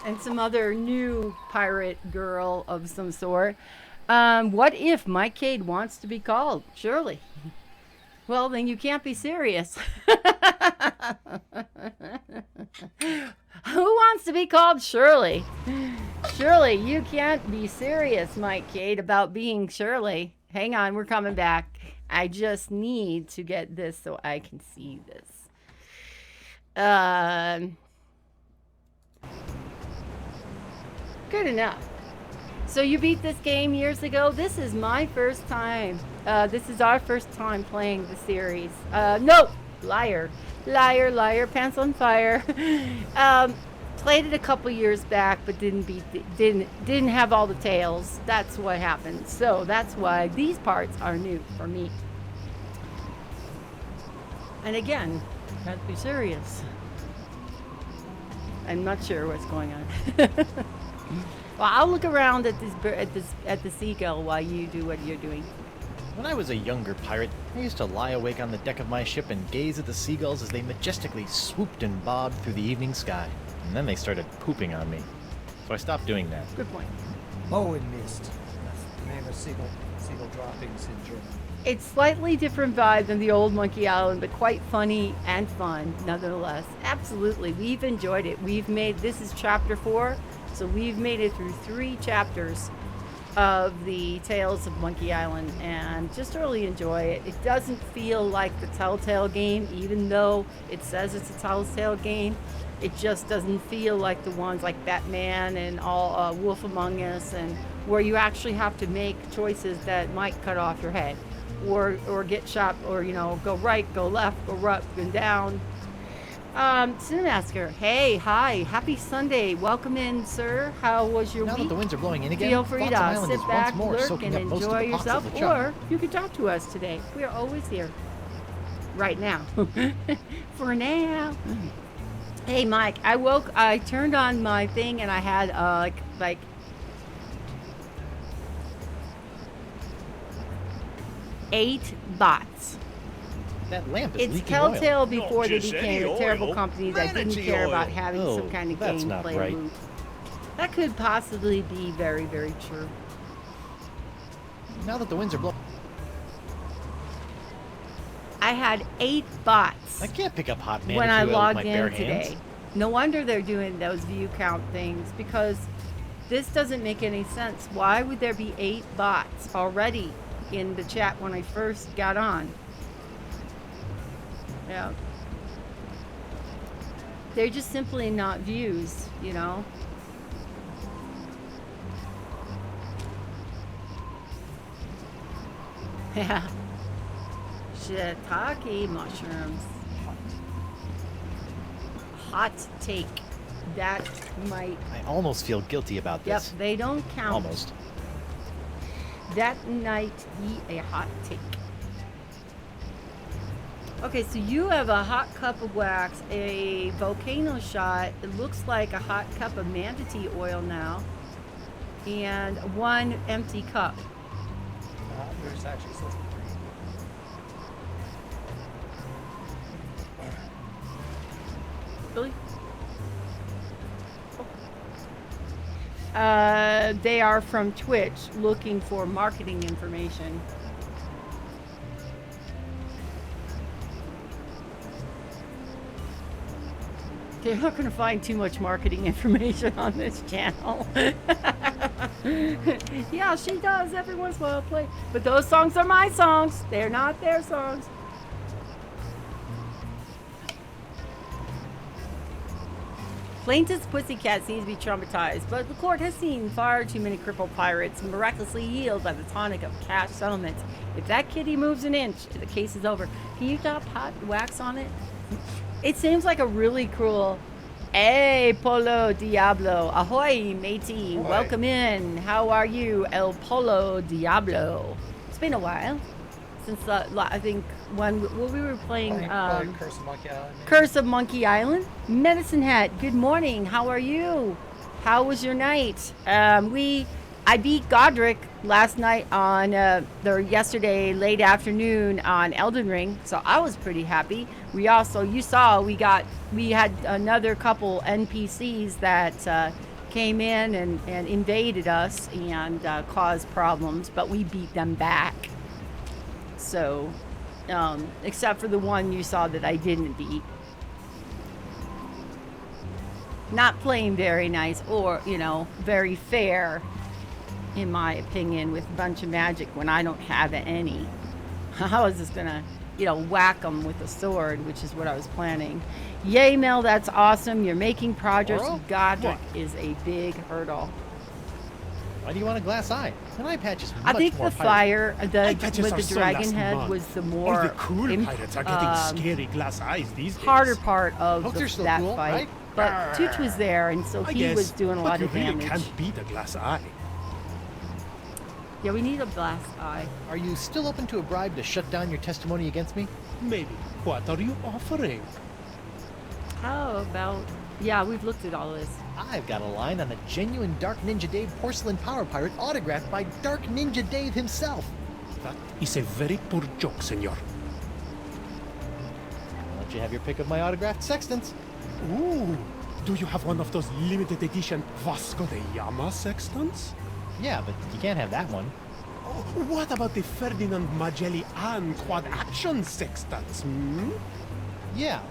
and some other new pirate girl of some sort. What if Mike Cade wants to be called Shirley? Well, then you can't be serious. Who wants to be called Shirley? Shirley, you can't be serious, Mike Cade, about being Shirley. Hang on, we're coming back. I just need to get this so I can see this. Good enough. So you beat this game years ago? This is my first time. This is our first time playing the series. No! Liar. Liar, liar, pants on fire. Played it a couple years back, but didn't have all the tails. That's what happened. So that's why these parts are new for me. And again, can't be serious. I'm not sure what's going on. Well, I'll look around at the seagull while you do what you're doing. When I was a younger pirate, I used to lie awake on the deck of my ship and gaze at the seagulls as they majestically swooped and bobbed through the evening sky. And then they started pooping on me. So I stopped doing that. Good point. Mow and mist. That's the name of seagull droppings in German. It's slightly different vibe than the old Monkey Island, but quite funny and fun, nonetheless. Absolutely, we've enjoyed it. This is chapter 4, so we've made it through 3 chapters of the Tales of Monkey Island, and just really enjoy it. It doesn't feel like the Telltale game, even though it says it's a Telltale game. It just doesn't feel like the ones like Batman and all Wolf Among Us, and where you actually have to make choices that might cut off your head, or get shot, or go right, go left, go up and down. Cinemasker, hey, hi, happy Sunday. Welcome in, sir. How was your Now week? that the winds are blowing in again, Feel free Flotsam to Island is sit once back, more lurk, soaking and up most of enjoy the pockets yourself, of the chunk. or you can talk to us today. We are always here. Right now. For now. Hey, Mike, I turned on my thing, and I had, like 8 bots. That lamp is It's leaking Telltale oil. before Not they just became any a terrible oil, company that didn't vanity care oil. about having Oh, some kind of that's not gameplay right. loop. That could possibly be very, very true. Now that the winds are blowing, I had 8 bots I can't pick up hot when manatee I oil with logged my in bare today. hands. No wonder they're doing those view count things, because this doesn't make any sense. Why would there be 8 bots already in the chat when I first got on? Yeah. They're just simply not views, Yeah. Shiitake mushrooms. Hot take. That might. I almost feel guilty about Yep, this. they don't count. Almost. That might be a hot take. Okay, so you have a hot cup of wax, a volcano shot. It looks like a hot cup of manatee oil now, and 1 empty cup. There's actually supposed to be 3. Really? They are from Twitch looking for marketing information. They're not going to find too much marketing information on this channel. Yeah, she does every once in a while play. But those songs are my songs. They're not their songs. Plaintiff's pussycat seems to be traumatized, but the court has seen far too many crippled pirates miraculously healed by the tonic of cash settlement. If that kitty moves an inch, the case is over. Can you drop hot wax on it? It seems like a really cool. Hey, Polo Diablo. Ahoy, matey. Ahoy. Welcome in. How are you, El Polo Diablo? It's been a while since I think when we were playing Playing Curse of Monkey Island. maybe? Curse of Monkey Island. Medicine Hat, good morning. How are you? How was your night? I beat Godric last night on yesterday late afternoon on Elden Ring, so I was pretty happy. We had another couple NPCs that came in and invaded us and caused problems, but we beat them back. So, except for the one you saw that I didn't beat. Not playing very nice or, very fair, in my opinion, with a bunch of magic when I don't have any. I was just gonna, whack them with a sword, which is what I was planning. Yay, Mel, that's awesome. You're making progress. Oral? Godric is a big hurdle. Why do you want a glass eye? An eye patch is much I think more the pirate. fire, Eye patches with are the so dragon last head month. was the All more the cool pirates are getting scary glass eyes these days. harder part of Hooks are still that cool, fight. right? But Tooch was there, and so I he guess, was doing a but lot you of really damage. can't beat a glass eye. Yeah, we need a glass eye. Are you still open to a bribe to shut down your testimony against me? Maybe. What are you offering? How about... Yeah, we've looked at all this. I've got a line on a genuine Dark Ninja Dave porcelain power pirate autographed by Dark Ninja Dave himself. That is a very poor joke, senor. I'll let you have your pick of my autographed sextants. Ooh, do you have one of those limited edition Vasco da Gama sextants? Yeah, but you can't have that one. Oh, what about the Ferdinand Magellan quad action sextants? Hmm? Yeah,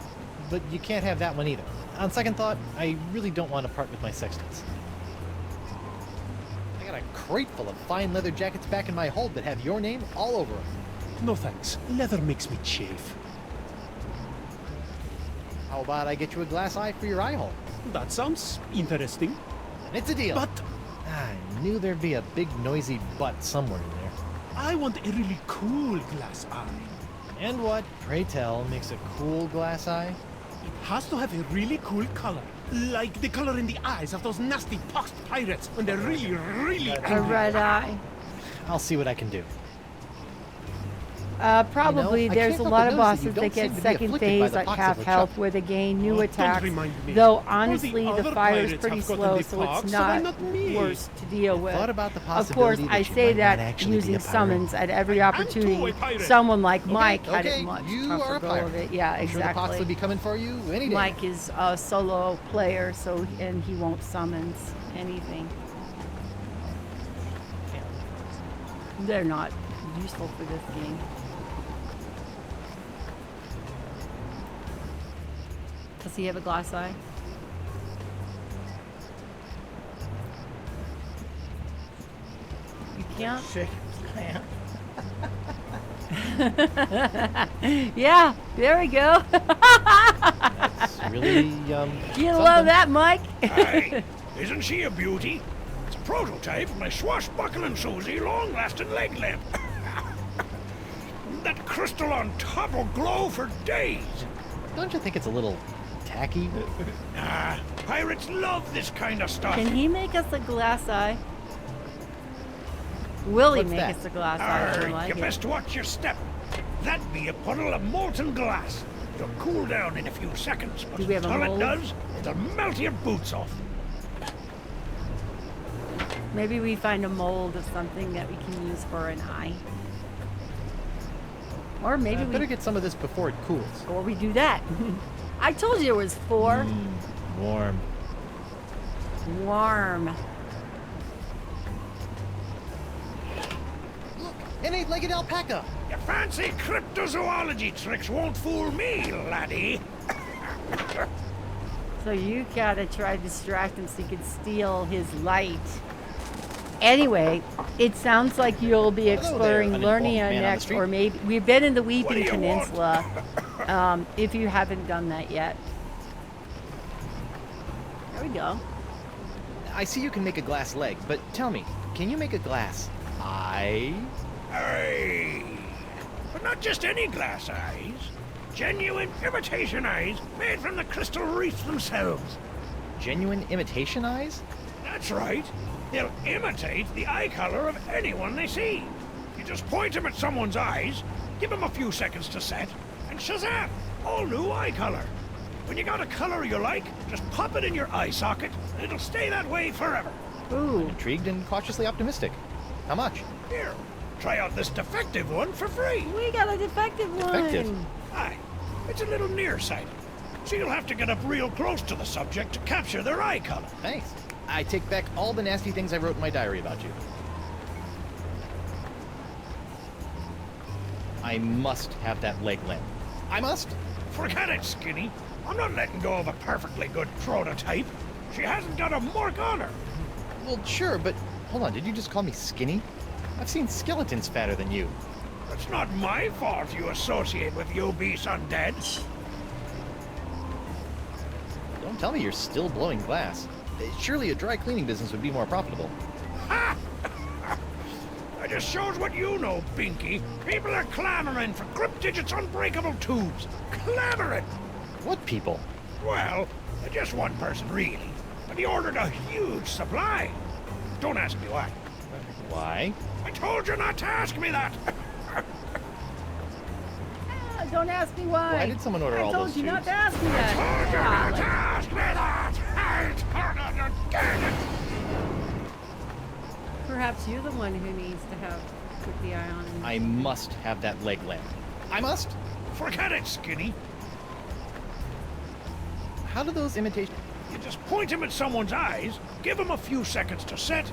but you can't have that one either. On second thought, I really don't want to part with my sextants. I got a crate full of fine leather jackets back in my hold that have your name all over them. No thanks. Leather makes me chafe. How about I get you a glass eye for your eye hole? That sounds interesting. And it's a deal. But I knew there'd be a big noisy butt somewhere in there. I want a really cool glass eye. And what, pray tell, makes a cool glass eye? It has to have a really cool color. Like the color in the eyes of those nasty poxed pirates when they're really, really A angry. red eye. I'll see what I can do. Probably I there's can't a help lot but of notice that you bosses that don't seem get to be second afflicted by phase the at pox half of health LeChuck. where they gain new Oh, don't attacks. remind me. Though All the honestly the other fire's pirates pretty have gotten slow, the so it's pox, so why not not me? worse to deal with. Thought about the Of course, possibility I that you say might not that actually be using a pirate. summons at every I'm too opportunity. a pirate. Someone like Mike had okay, it much you tougher are a go pirate. of it. Yeah, I'm sure the pox exactly. will be coming for you any day. Mike is a solo player, and he won't summons anything. They're not useful for this game. Does he have a glass eye? You can't? Shake his hand. Yeah, there we go. That's really, You something. love that, Mike? Aye, isn't she a beauty? It's a prototype of my swashbuckling Susie long-lasting leg lamp. That crystal on top will glow for days. Don't you think it's a little tacky? Nah, pirates love this kind of stuff. Can he make us a glass eye? Will he What's make that? us a glass eye? I Arr, like you it. best watch your step. That'd be a puddle of molten glass. It'll cool down in a few seconds, but Do we have a until it mold? does, it'll melt your boots off. Maybe we find a mold of something that we can use for an eye. Or maybe Better we, get some of this before it cools. or we do that. I told you it was 4. Warm. Warm. Look, an eight-legged alpaca. Your fancy cryptozoology tricks won't fool me, laddie. So you gotta try to distract him so you can steal his light. Anyway, it sounds like you'll be there, exploring uninformed Lernia man on the next, street. or maybe we've been in the What Weeping do you Peninsula. If you haven't done that yet, there we go. I see you can make a glass leg, but tell me, can you make a glass eye? Aye. But not just any glass eyes. Genuine imitation eyes made from the crystal wreaths themselves. Genuine imitation eyes? That's right. They'll imitate the eye color of anyone they see. You just point them at someone's eyes, give them a few seconds to set, and shazam! All new eye color. When you got a color you like, just pop it in your eye socket, and it'll stay that way forever. Ooh, Intrigued and cautiously optimistic. How much? Here, try out this defective one for free. we got a defective one. Defective? Aye, it's a little nearsighted, so you'll have to get up real close to the subject to capture their eye color. Thanks. I take back all the nasty things I wrote in my diary about you. I must have that leg lamp. I must? Forget it, Skinny. I'm not letting go of a perfectly good prototype. She hasn't got a mark on her. Well, sure, but hold on, did you just call me skinny? I've seen skeletons fatter than you. It's not my fault you associate with obese undead. Don't tell me you're still blowing glass. Surely a dry cleaning business would be more profitable. Ha! That just shows what you know, Binky. People are clamoring for Crypt Digits unbreakable tubes. Clamoring! What people? Well, just one person, really. But he ordered a huge supply. Don't ask me why. Why? I told you not to ask me that. Ah, don't ask me why. Why did someone order all I told those you not tubes? to ask me I that. told you Ah, not to ask me that. I told you again. perhaps you're the one who needs to have put the eye on him. I must have that leg lamp. I must? Forget it, Skinny. How do those imitations... You just point him at someone's eyes, give him a few seconds to set.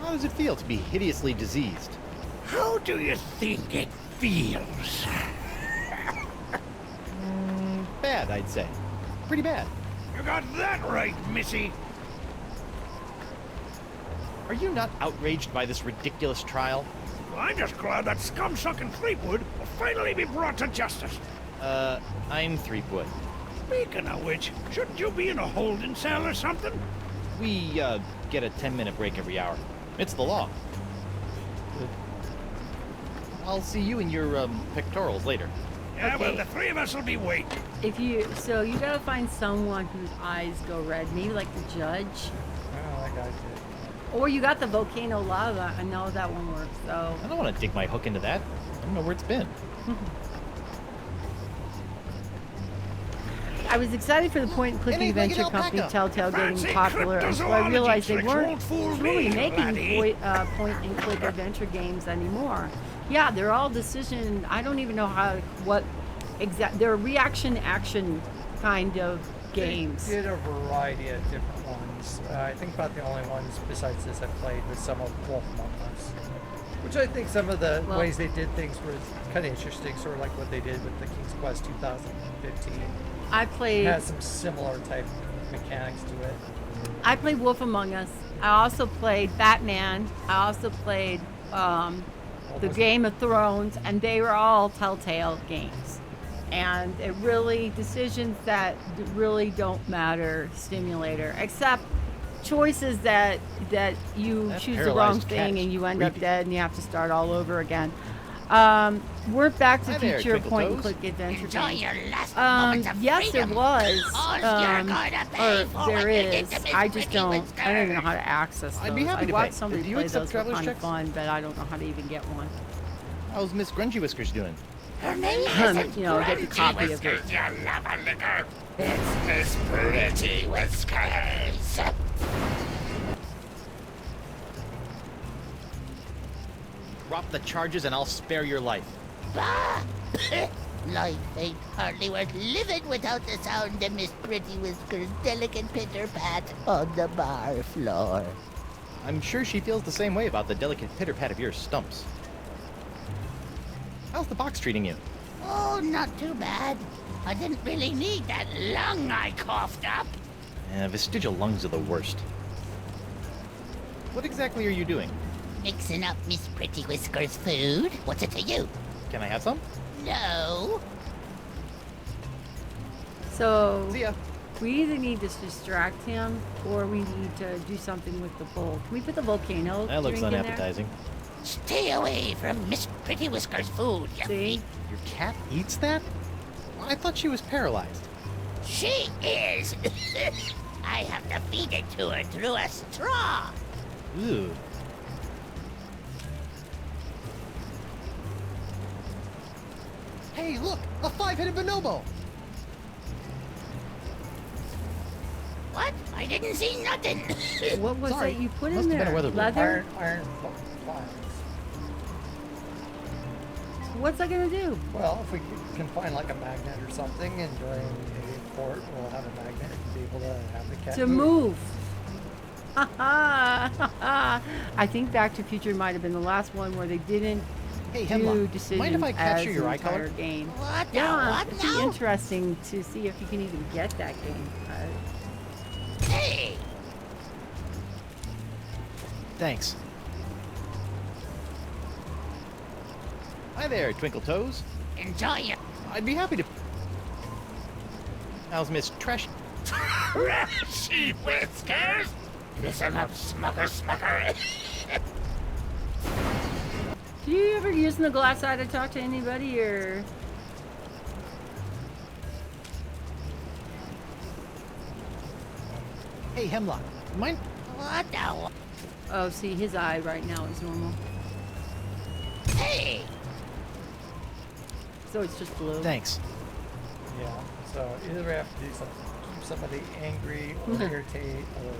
How does it feel to be hideously diseased? How do you think it feels? Bad, I'd say. Pretty bad. You got that right, Missy. Are you not outraged by this ridiculous trial? Well, I'm just glad that scum-sucking Threepwood will finally be brought to justice. I'm Threepwood. Speaking of which, shouldn't you be in a holding cell or something? We, get a 10-minute break every hour. It's the law. I'll see you in your, pectorals later. Yeah, well, Okay. the three of us will be waiting. So you gotta find someone whose eyes go red, maybe like the judge. Oh, that guy did. Or you got the volcano lava. I know that one works, so. I don't want to dig my hook into that. I don't know where it's been. I was excited for the point and click It ain't like an adventure company alpaca. Telltale Fancy getting popular until I cryptozoology realized they tricks weren't won't fool truly me, making laddie. point and click adventure games anymore. Yeah, they're all decision. I don't even know they're reaction action kind of games. They did a variety of different ones. I think about the only ones besides this I played was some of Wolf Among Us. Which I think some of the Well- ways they did things was kind of interesting, sort of like what they did with the King's Quest 2015. I It played has some similar type mechanics to it. Wolf Among Us. I also played Batman. I also played the was- Game of Thrones, and they were all Telltale games. And it really decisions that really don't matter stimulator, except choices that you That choose the wrong paralyzed cat thing is and you end up creepy. dead and you have to start all over again. We're Back to Hi there, Future point and Twinkle Toes. click adventure Enjoy games. your last moments of Yes, there freedom. was. All you're gonna pay for There when you get is. to Miss I just Pretty don't. Whiskers. I don't even know how to access those. I'd be happy I to watched pay. somebody Do you play accept those. Were traveler's kind of checks? fun, but I don't know how to even get one. How's Miss Grungy Whiskers doing? Her name isn't You know, get the Grungy copy of it. Whiskers, you love a liquor. It's Miss Pretty Whiskers. Drop the charges and I'll spare your life. Bah! Life ain't hardly worth living without the sound of Miss Pretty Whiskers' delicate pitter-pat on the bar floor. I'm sure she feels the same way about the delicate pitter-pat of your stumps. How's the box treating you? Oh, not too bad. I didn't really need that lung I coughed up. Vestigial lungs are the worst. What exactly are you doing? Mixing up Miss Pretty Whiskers' food. What's it to you? Can I have some? No. So See ya. we either need to distract him or we need to do something with the bowl. Can we put the volcano That looks drink in there? unappetizing. Stay away from Miss Pretty Whiskers' food, you See? Your cat eats that? I thought she was paralyzed. She is. I have to feed it to her through a straw. Ooh. Hey, look! A five-headed bonobo! What? I didn't see nothing. What was Sorry. that you put Must in have been a there? weather balloon. Leather? Iron filings. What's that gonna do? Well, if we can find like a magnet or something and during a fort will have a magnet and be able to have the cat To move. I think Back to the Future might have been the last one where they didn't Hey, do Hemlock, decisions mind if I capture as your the eye entire color? game. What the Yeah, what it'd be now? interesting to see if you can even get that game. Hey! Thanks. Hi there, Twinkle Toes. Enjoy it. I'd be happy to. How's Miss Trash? She whiskers! Listen up, smucker. Do you ever use the glass eye to talk to anybody, or? Hey, Hemlock. Mind? What the what? Oh, see, his eye right now is normal, Hey! so it's just blue. Thanks. Yeah. So either we have to do something, keep somebody angry or irritate or.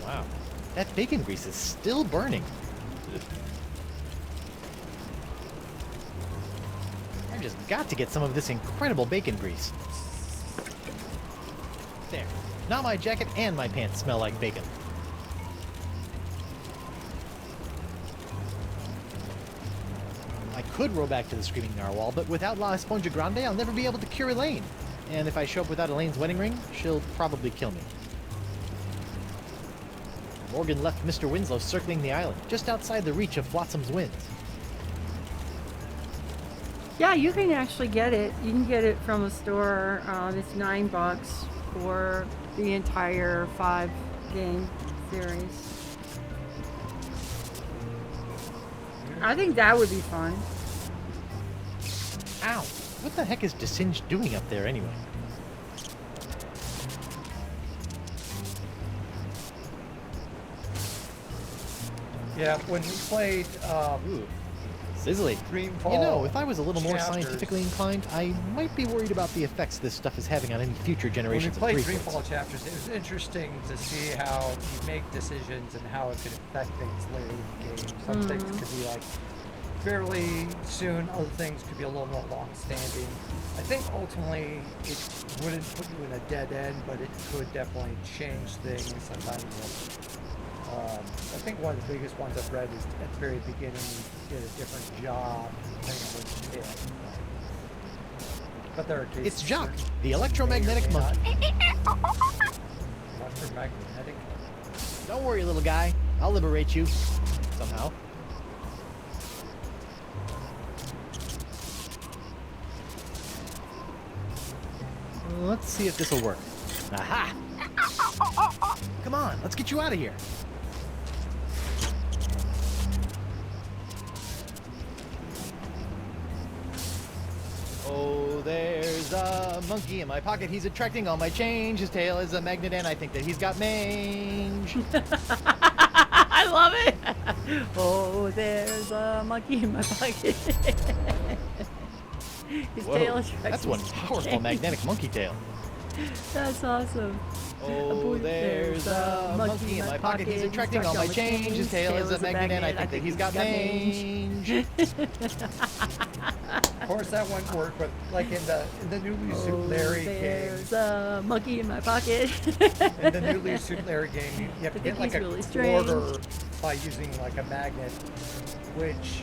Wow. That bacon grease is still burning. I just got to get some of this incredible bacon grease. There. Now my jacket and my pants smell like bacon. I could row back to the Screaming Narwhal, but without La Esponja Grande, I'll never be able to cure Elaine. And if I show up without Elaine's wedding ring, she'll probably kill me. Morgan left Mr. Winslow circling the island, just outside the reach of Flotsam's winds. Yeah, you can actually get it. You can get it from a store. It's $9 for the entire 5-game series. I think that would be fun. Ow! What the heck is DeSinge doing up there anyway? Yeah, when we played Ooh, sizzly. Dreamfall. You know, if I was a little more chapters, scientifically inclined, I might be worried about the effects this stuff is having on any future When we generations of played prequels. Dreamfall chapters, it was interesting to see how you make decisions and how it could affect things later in the game. Some things could be like fairly soon, other things could be a little more long-standing. I think ultimately it wouldn't put you in a dead end, but it could definitely change things. Sometimes, I think one of the biggest ones I've read is at the very beginning you get a different job depending on what you pick. But there are cases. It's Jock, where the you electromagnetic may or may monkey. not- Electromagnetic. Don't worry, little guy. I'll liberate you. Somehow. Let's see if this'll work. Aha! Come on, let's get you out of here. Oh, there's a monkey in my pocket. He's attracting all my change. His tail is a magnet, and I think that he's got mange. I love it. Oh, there's a monkey in my pocket. His tail Whoa, is that's one powerful magnetic monkey tail. That's awesome. Oh, there's a monkey in my pocket. He's attracting all my change. His tail is a magnet, and I think that he's got mange. Of course, that wouldn't work, but like in the Newly Suit Larry game, There's a monkey in my pocket. in the Newly Suit Larry game, you have to I get think like he's a really strange. quarter by using like a magnet, which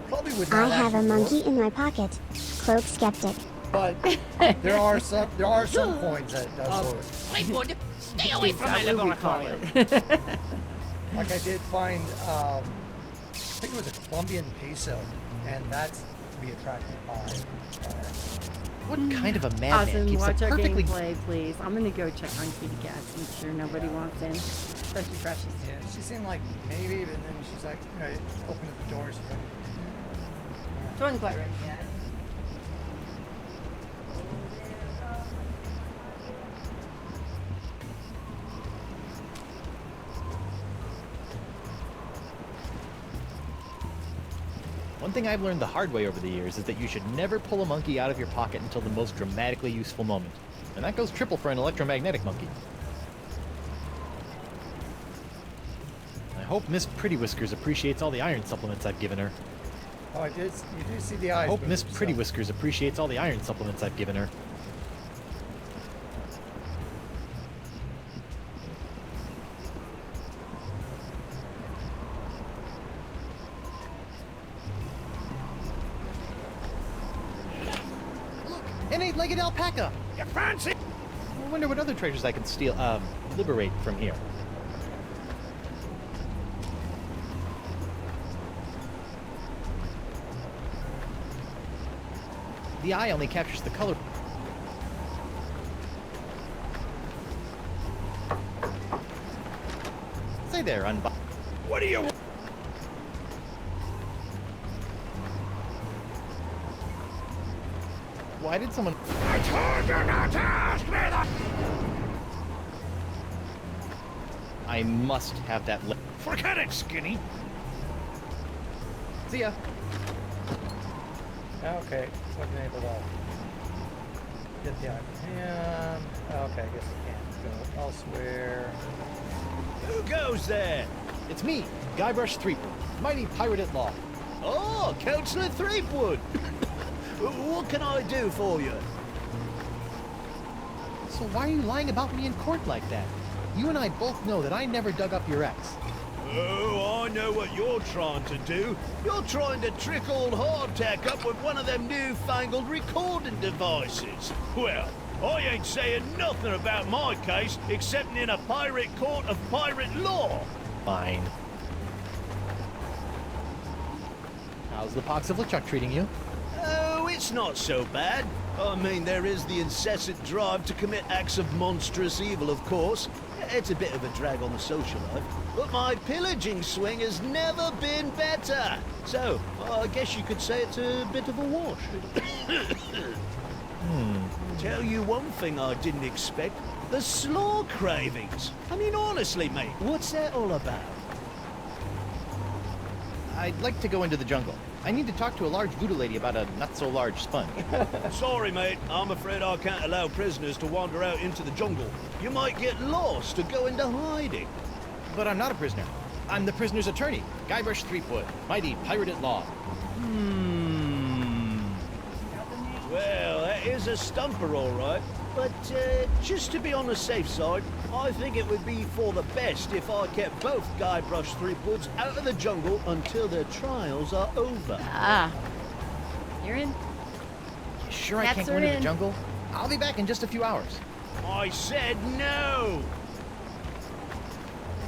probably would I not have a actually monkey work, in my pocket. Cloak skeptic. but there are some coins that it does work. Playboy, stay away from my That's what we call laboratory. it. Like I did find, I think it was a Colombian peso, and that's to be attracted by. What kind of a madman Awesome. keeps a Watch our perfectly... gameplay, please. I'm gonna go check on Kitty Cats. Make sure nobody walks in. Especially Precious. Yeah, she seemed like maybe, but then she's like, open up the doors. She wasn't quite ready yet. One thing I've learned the hard way over the years is that you should never pull a monkey out of your pocket until the most dramatically useful moment. And that goes triple for an electromagnetic monkey. I hope Miss Pretty Whiskers appreciates all the iron supplements I've given her. Oh, you do see the eyes. I hope move, Miss Pretty so- Whiskers appreciates all the iron supplements I've given her. Look, an eight-legged alpaca! You fancy? I wonder what other treasures I can liberate from here. The eye only captures the color. Say there, What do you want? Why did someone... I told you not to ask me that! I must have that Forget it, Skinny. See ya. Okay, wasn't able to get the item. Okay, I guess I can't go elsewhere. Who goes there? It's me, Guybrush Threepwood, mighty pirate at law. Oh, Councillor Threepwood. What can I do for you? So why are you lying about me in court like that? You and I both know that I never dug up your ex. Oh, I know what you're trying to do. You're trying to trick old Hardtack up with one of them newfangled recording devices. Well, I ain't saying nothing about my case except in a pirate court of pirate law. Fine. How's the Pox of LeChuck treating you? Oh, it's not so bad. I mean, there is the incessant drive to commit acts of monstrous evil, of course. It's a bit of a drag on the social life. But my pillaging swing has never been better. So, I guess you could say it's a bit of a wash. Tell you one thing I didn't expect. The slaw cravings. I mean, honestly, mate, what's that all about? I'd like to go into the jungle. I need to talk to a large voodoo lady about a not-so-large sponge. Sorry, mate. I'm afraid I can't allow prisoners to wander out into the jungle. You might get lost or go into hiding. But I'm not a prisoner. I'm the prisoner's attorney, Guybrush Threepwood, mighty pirate at law. Well, that is a stumper, all right. But just to be on the safe side, I think it would be for the best if I kept both Guybrush Threepwoods out of the jungle until their trials are over. Ah. You're in? You sure I Cats can't go are into the in. jungle? I'll be back in just a few hours. I said no!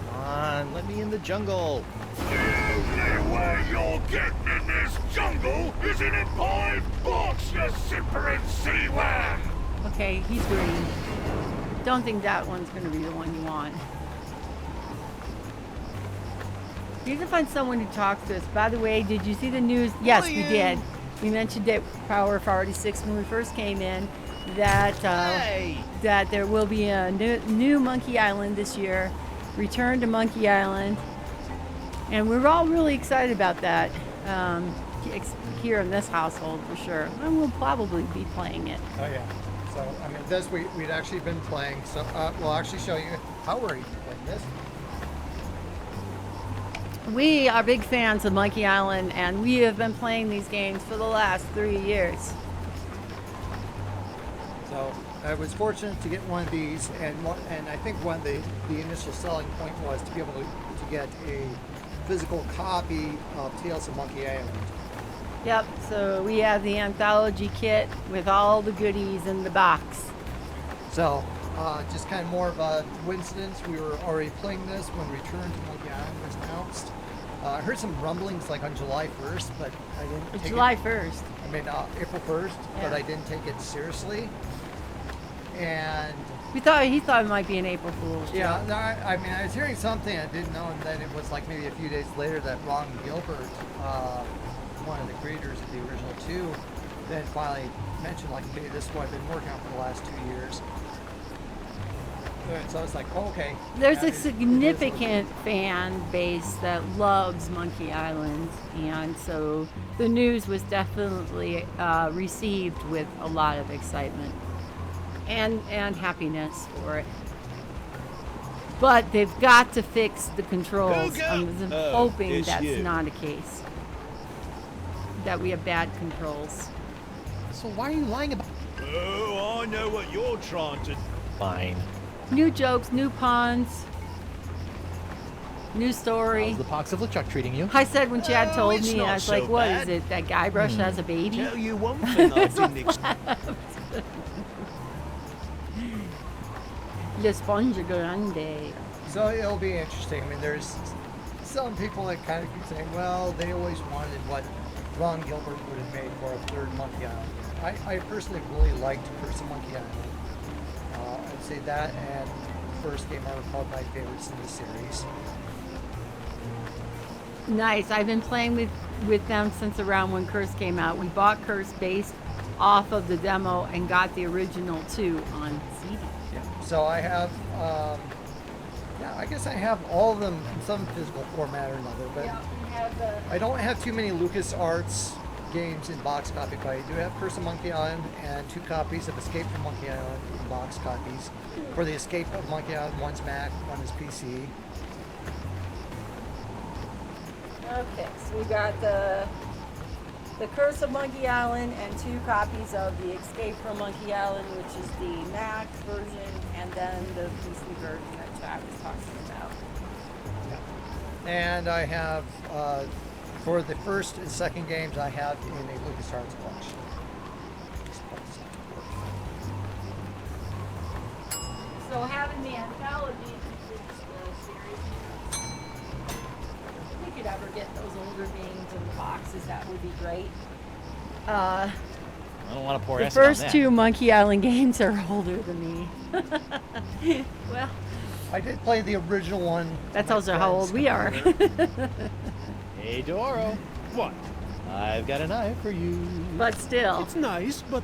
Come on, let me in the jungle. The only way you're getting in this jungle is in a pipe box, you simpering sea worm! Okay, he's green. Don't think that one's going to be the one you want. You can find someone who talks to us. By the way, did you see the news? Yes, we did. We mentioned it, Power Authority 6, when we first came in, that Hey! that there will be a new Monkey Island this year. Return to Monkey Island. And we're all really excited about that here in this household for sure. And we'll probably be playing it. Oh yeah. So I mean, this we'd actually been playing. So we'll actually show you how are you playing this. We are big fans of Monkey Island, and we have been playing these games for the last 3 years. So I was fortunate to get one of these, and I think one of the initial selling point was to be able to get a physical copy of Tales of Monkey Island. Yep, so we have the anthology kit with all the goodies in the box. So just kind of more of a coincidence. We were already playing this when Return to Monkey Island was announced. I heard some rumblings like on July 1st, but I didn't It's take July it. 1st. I mean April 1st, but Yeah. I didn't take it seriously. And He thought it might be an April Fool's joke. yeah, no, I mean, I was hearing something I didn't know, and then it was like maybe a few days later that Ron Gilbert, one of the creators of the original two, then finally mentioned like, hey, this is what I've been working on for the last 2 years. So it's like, oh, okay. There's yeah, a it is what it significant fan base that loves Monkey Island, and so the news was definitely received with a lot of excitement and happiness for it. But they've got to fix the controls. Go, go. I'm Oh, hoping it's that's you. not a case. That we have bad controls. So why are you lying about? Oh, I know what you're trying to... Fine. New jokes, new puns, new story. How's the pox of LeChuck treating you? I said when Chad Oh, told it's me, not I was so like, what is bad. it? That Guybrush has a baby? Tell you one thing I didn't expect. The Sponge Grande. So it'll be interesting. I mean, there's some people that kind of keep saying, well, they always wanted what Ron Gilbert would have made for a third Monkey Island. I personally really liked Curse of Monkey Island. I'd say that and the first game I recall my favorites in the series. Nice. I've been playing with them since around when Curse came out. We bought Curse based off of the demo and got the original too on CD. So I have, I guess I have all of them in some physical format or another, but we have I don't have too many LucasArts games in box copy, but I do have Curse of Monkey Island and 2 copies of Escape from Monkey Island in box copies. For the Escape of Monkey Island, one's Mac, one is PC. Okay, so we got the Curse of Monkey Island and 2 copies of the Escape from Monkey Island, which is the Mac version, and then the PC version that Chad was talking about. And I have, for the first and second games, I have in a LucasArts collection. So having the anthology completes the series. If we could ever get those older games in the boxes, that would be great. I don't want to pour The acid on first that. 2 Monkey Island games are older than me. Well, I did play the original one. that's on my also how old friend's we are. computer. Hey, Doro. What? I've got an eye for you. But still, It's nice, but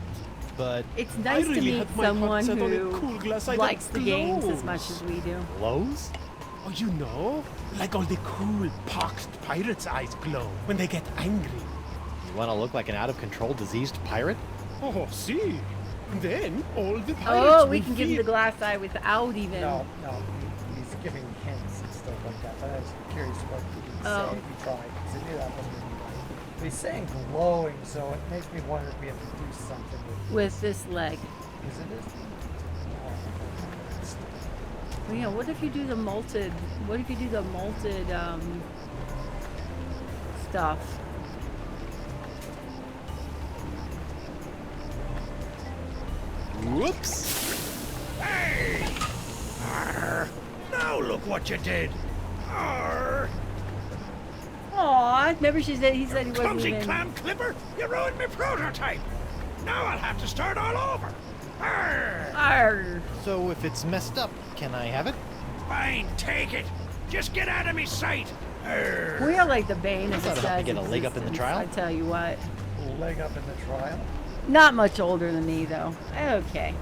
But it's nice really to meet had my heart someone set on a who cool glass eye that likes the games as glows. much as we do. Lowe's? oh, you know, like all the cool poxed pirates' eyes glow when they get angry. You want to look like an out-of-control diseased pirate? Oh, see. Then all the pirates Oh, we will can give him the feel- glass eye without even. No, he's giving hints and stuff like that, but I was curious what he would Oh. say if he tried, because I knew that wasn't going to be right. But he's saying glowing, so it makes me wonder if we have to do something With this leg. Is it this? Well, yeah, what if you do the malted? What if you do the malted stuff? Whoops. Hey! Arr! Now look what you did! Arr! Aw, remember she said he said he wasn't Clumsy even. clam clipper! You ruined my prototype! Now I'll have to start all over! Arr! Arr. So if it's messed up, can I have it? Fine, take it! Just get out of me sight! Arr! We are like the bane of thought the I'd have to get a leg up in the trial. I tell you what. Leg up in the trial? Not much older than me, though. Okay.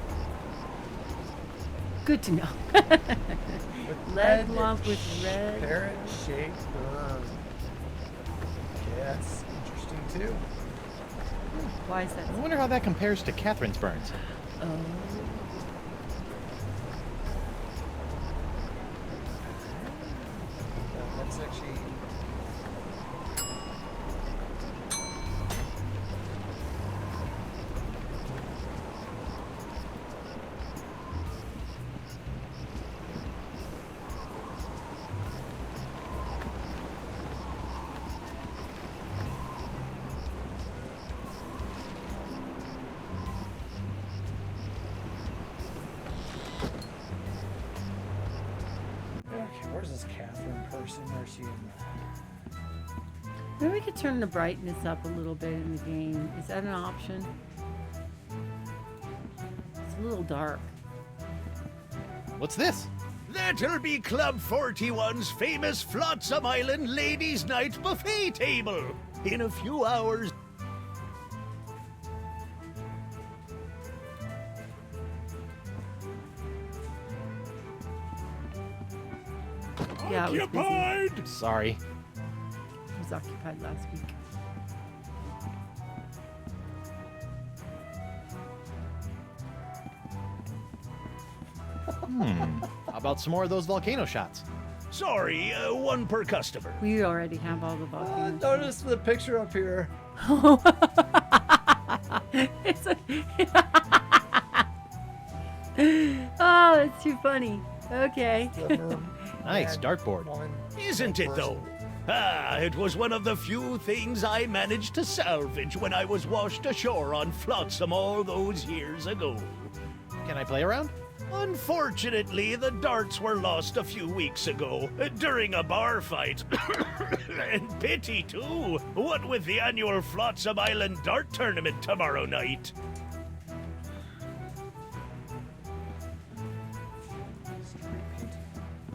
Good to know. Leg lump with red. Parrot-shaped burn. Yeah, that's interesting too. Why is that? I wonder how that compares to Catherine's burns. Oh. That's actually... Okay, where's this Catherine person? Where's she in the... Maybe we could turn the brightness up a little bit in the game. Is that an option? It's a little dark. What's this? That'll be Club 41's famous Flotsam Island Ladies' Night buffet table. In a few hours. Yeah, it was busy. Occupied! Sorry. It was occupied last week. How about some more of those volcano shots? Sorry, one per customer. We already have all the volcanoes. Notice the picture up here. It's a oh, that's too funny. Okay. Nice dartboard. Isn't it, though? Ah, it was one of the few things I managed to salvage when I was washed ashore on Flotsam all those years ago. Can I play around? Unfortunately, the darts were lost a few weeks ago during a bar fight. And pity, too. What with the annual Flotsam Island Dart Tournament tomorrow night.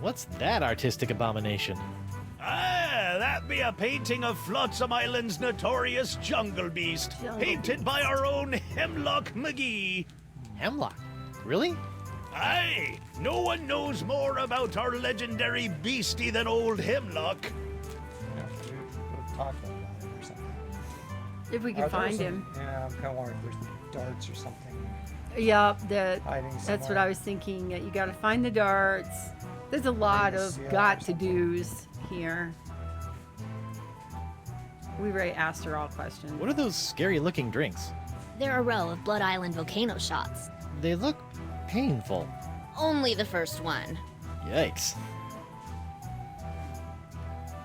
What's that artistic abomination? Ah, that be a painting of Flotsam Island's notorious jungle beast, painted by our own Hemlock McGee. Hemlock? Really? Aye, no one knows more about our legendary beastie than old Hemlock. Yeah, we'll talk about it or something. If we can find him. Yeah, I'm kind of wondering if there's darts or something Yeah, hiding that's somewhere. what I was thinking. You got to find the darts. There's a lot of seal or got to something. do's here. We already asked her all questions. What are those scary looking drinks? They're a row of Blood Island volcano shots. They look painful. Only the first one. Yikes.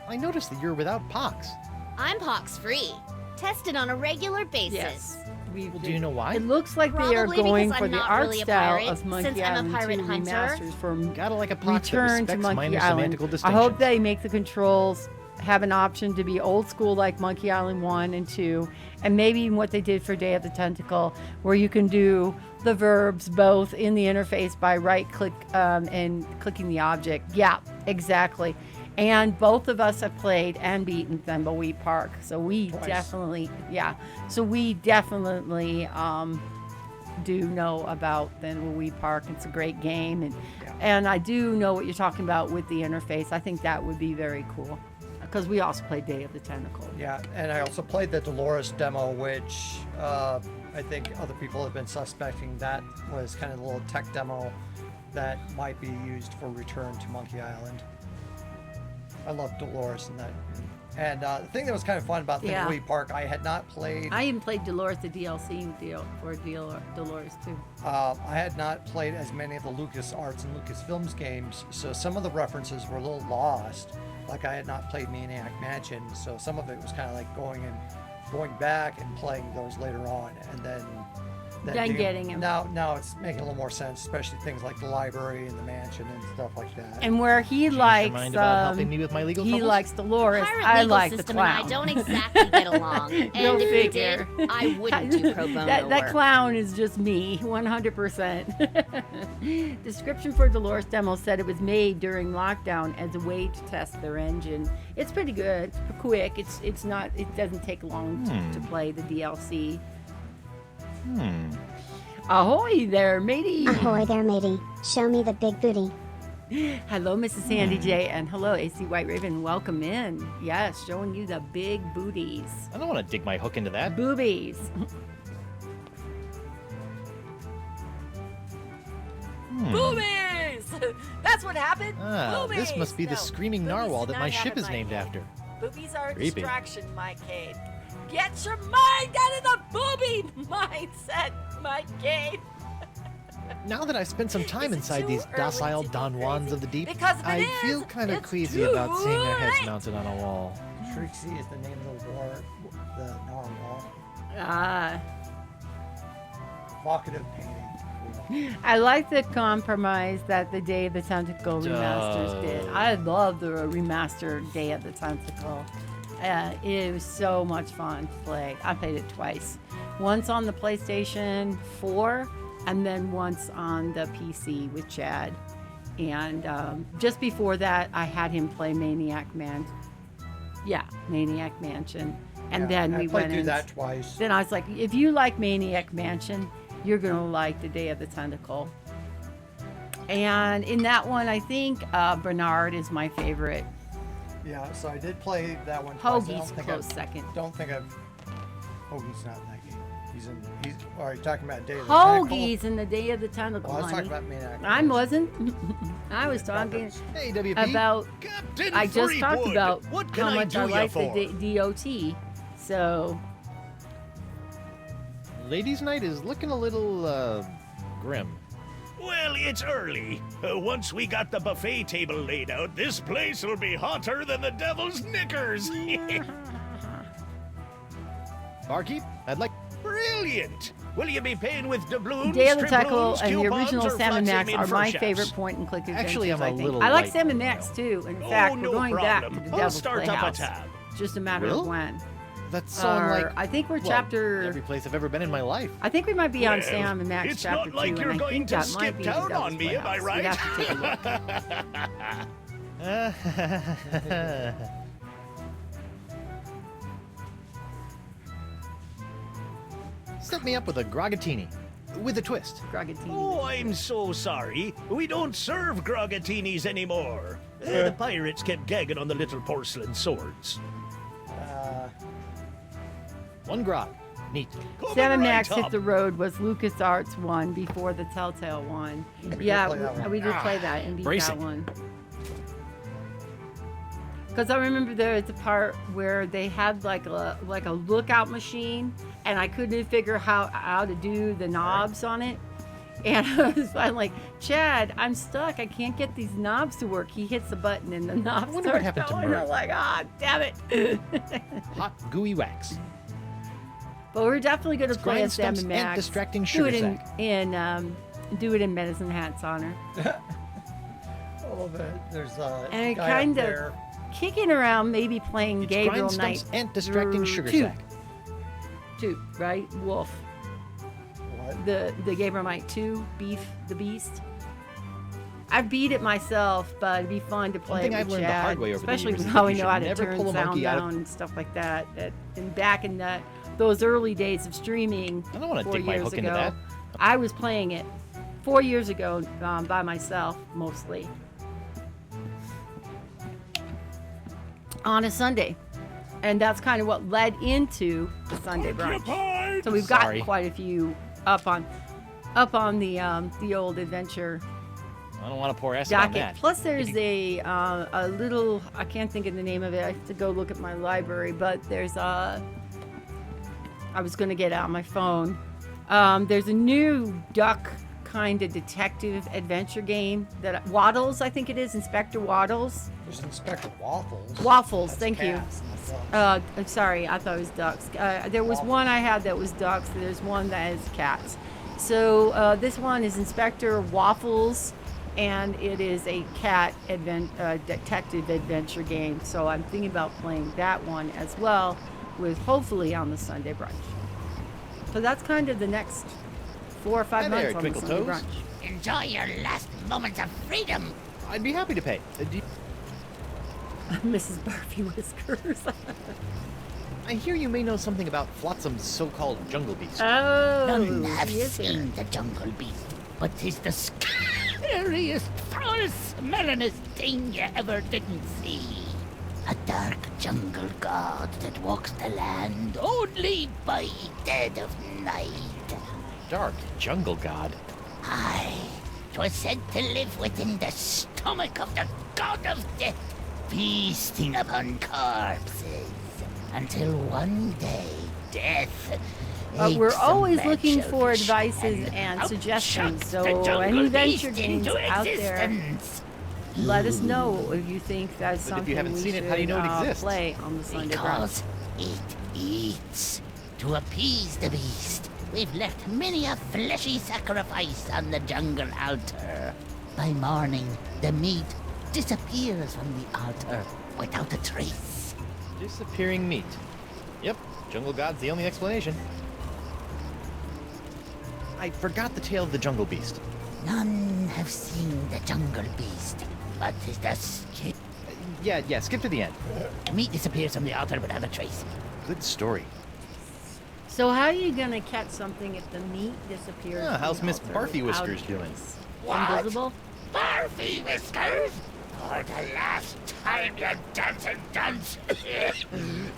I noticed that you're without pox. I'm pox-free. Tested on a regular basis. Yes. We Well, do you know why? It looks like they are Probably going because for I'm the not art really a style pirate, of Monkey since I'm a Island pirate 2 hunter. remasters from Gotta like a pox that Return to respects Monkey minor Island. semantical I distinctions. hope they make the controls have an option to be old school like Monkey Island 1 and 2, and maybe even what they did for Day of the Tentacle, where you can do the verbs both in the interface by right click and clicking the object. Yeah, exactly. And both of us have played and beaten Thimbleweed Park, so we Twice. definitely do know about Thimbleweed Park. It's a great game, and I do know what you're talking about with the interface. I think that would be very cool, because we also played Day of the Tentacle. Yeah, and I also played the Dolores demo, which I think other people have been suspecting that was kind of a little tech demo that might be used for Return to Monkey Island. I love Dolores and that. And the thing that was kind of fun about Yeah. Thimbleweed Park, I had not played. I even played Dolores, the DLC deal for Dolores too. I had not played as many of the LucasArts and Lucasfilms games, so some of the references were a little lost. Like I had not played Maniac Mansion, so some of it was kind of like going back and playing those later on, and then Getting 'em. Now it's making a little more sense, especially things like the library and the mansion and stuff like that. And where he Change your likes, mind about helping me with my legal he troubles? likes Dolores. Pirate I legal like the system clown. and I don't exactly get along. Go And if we figure. did, I wouldn't do pro bono that work. clown is just me, 100%. Description for Dolores demo said it was made during lockdown as a way to test their engine. It's pretty good, quick. It's not. It doesn't take long to play the DLC. Ahoy there, matey! Ahoy there, matey. Show me the big booty. Hello, Mrs. Sandy J, and hello, AC White Raven. Welcome in. Yes, showing you the big booties. I don't want to dig my hook into that. Boobies. Boobies! That's what happened. Ah, Boobies! this must be the No, screaming boobies narwhal did that not my happen, ship is Mike named Cade. after. Boobies are a Creepy. distraction, Mike Cade. Get your mind out of the booby mindset, Mike Cade. Now that I've spent some time Is it inside too these early docile to be Don Juans crazy? of the deep, Because if it I is, feel kind of it's queasy too about seeing their heads late. mounted on a wall. Trixie is the name of the narwhal. Ah. Evocative painting. I like the compromise that the Day of the Tentacle remasters did. I love the remastered Day of the Tentacle. It was so much fun to play. I played it twice. Once on the PlayStation 4 and then once on the PC with Chad. And just before that, I had him play Maniac Mansion. And then I we played went through in. that twice. Then I was like, if you like Maniac Mansion, you're going to like the Day of the Tentacle. And in that one, I think Bernard is my favorite. Yeah, so I did play that one twice. I don't Hoagie's think close second. Don't think I've. Hoagie's not in that game. He's. Are you talking about Day of the Tentacle? Hoagie's in the Day of the Tentacle, Well, I was honey. talking about Maniac. I wasn't. I was talking Hey, WP. about. Captain I just talked Freewood, about what can how much do I ya like for? the DOT. So Ladies' night is looking a little, grim. Well, it's early. Once we got the buffet table laid out, this place will be hotter than the devil's knickers. Barkeep, I'd like... Brilliant! Will you be paying with doubloons, Day of the Tentacle triploons, and the coupons, original or Sam flat and Max same are my info favorite chefs? point-and-click adventures. Actually, I'm a I think. little I like light Sam and right Max now. too. In Oh, fact, no we're going back to problem. the I'll Devil's start up a Playhouse. tab. It's just a matter Will? of when. That's so unlike... I think we're well, chapter. every place I've ever been in my life. I think we might be on Well, Sam and Max it's chapter not like 2, you're and I going think to that skip might be the town Devil's on me, am I Playhouse. right? We'd have to take a look. Set me up with a grogatini. With a twist. Grogatini. Oh, I'm so sorry. We don't serve grogatinis anymore. The pirates kept gagging on the little porcelain swords. One grog. Neat. Coming Sam and right Max up. Hit the Road was LucasArts one before the Telltale one. We did Yeah, play that one. we did play that and beat bracing. that one. Because I remember there was a part where they had like a lookout machine, and I couldn't figure how to do the knobs on it. And I'm like, Chad, I'm stuck. I can't get these knobs to work. He hits the button and the knobs wonder what start happened to going. Murray. I'm like, ah, damn it. Hot, gooey wax. But we're definitely going to It's play as Sam grind and stumps and Max. distracting do sugar it sack. do it in Medicine Hat's honor. A little bit. There's a And it guy kind up of there. kicking around, maybe playing It's Gabriel grind Knight. stumps and distracting sugar two. sack. Two, right? Wolf. What? The Gabriel Knight 2, the Beast. I beat it myself, but it'd be fun to play thing it I've with learned the Chad, hard way over the especially years with is how that we you know how should to never turn pull a sound monkey out of- down and stuff like that. And back in those early days of streaming, I don't want to 4 dig my years hook ago, into that. I was playing it 4 years ago by myself, mostly. On a Sunday. And that's kind of what led into the Sunday brunch. Occupied! So we've got Sorry. quite a few up on the old adventure I don't want to pour acid on docket. that. Plus, there's a little, I can't think of the name of it. I have to go look at my library, but there's I was going to get out my phone. There's a new duck kind of detective adventure game that Waddles, I think it is, Inspector Waddles. There's Inspector Waffles. Waffles, That's thank you. cats, not dogs. I'm sorry, I thought it was ducks. There was one I had that was ducks. There's one that is cats. So this one is Inspector Waffles, and it is a cat detective adventure game. So I'm thinking about playing that one as well, with hopefully on the Sunday brunch. So that's kind of the next 4 or 5 Hi there, months on the Twinkle Sunday Toes. brunch. Enjoy your last moments of freedom. I'd be happy to pay. Mrs. Barfy Whiskers. I hear you may know something about Flotsam's so-called jungle beast. None Oh, have he is here. seen the jungle beast, but 'tis the scariest, foul-smellingest thing you ever didn't see. A dark jungle god that walks the land only by dead of night. Dark jungle god. Aye, 'twas said to live within the stomach of the god of death, feasting upon corpses, until one day death. We're ate the always mad looking for shellfish advices and outshot suggestions. the So jungle any venture beast games into out there, existence. let us know if you think that's But if something you haven't we seen should it, how do you know it exists? play on the Sunday brunch. Because it eats. To appease the beast, we've left many a fleshy sacrifice on the jungle altar. By morning, the meat disappears from the altar without a trace. Disappearing meat. Yep, jungle god's the only explanation. I forgot the tale of the jungle beast. None have seen the jungle beast, but is the Yeah, skip to the end. the meat disappears from the altar without a trace. Good story. So how are you gonna catch something if the meat disappears? Ah, from how's the Miss altar Barfy without Whiskers a doing? trace? What? Invisible? Barfy Whiskers! For the last time, you dancing dunce!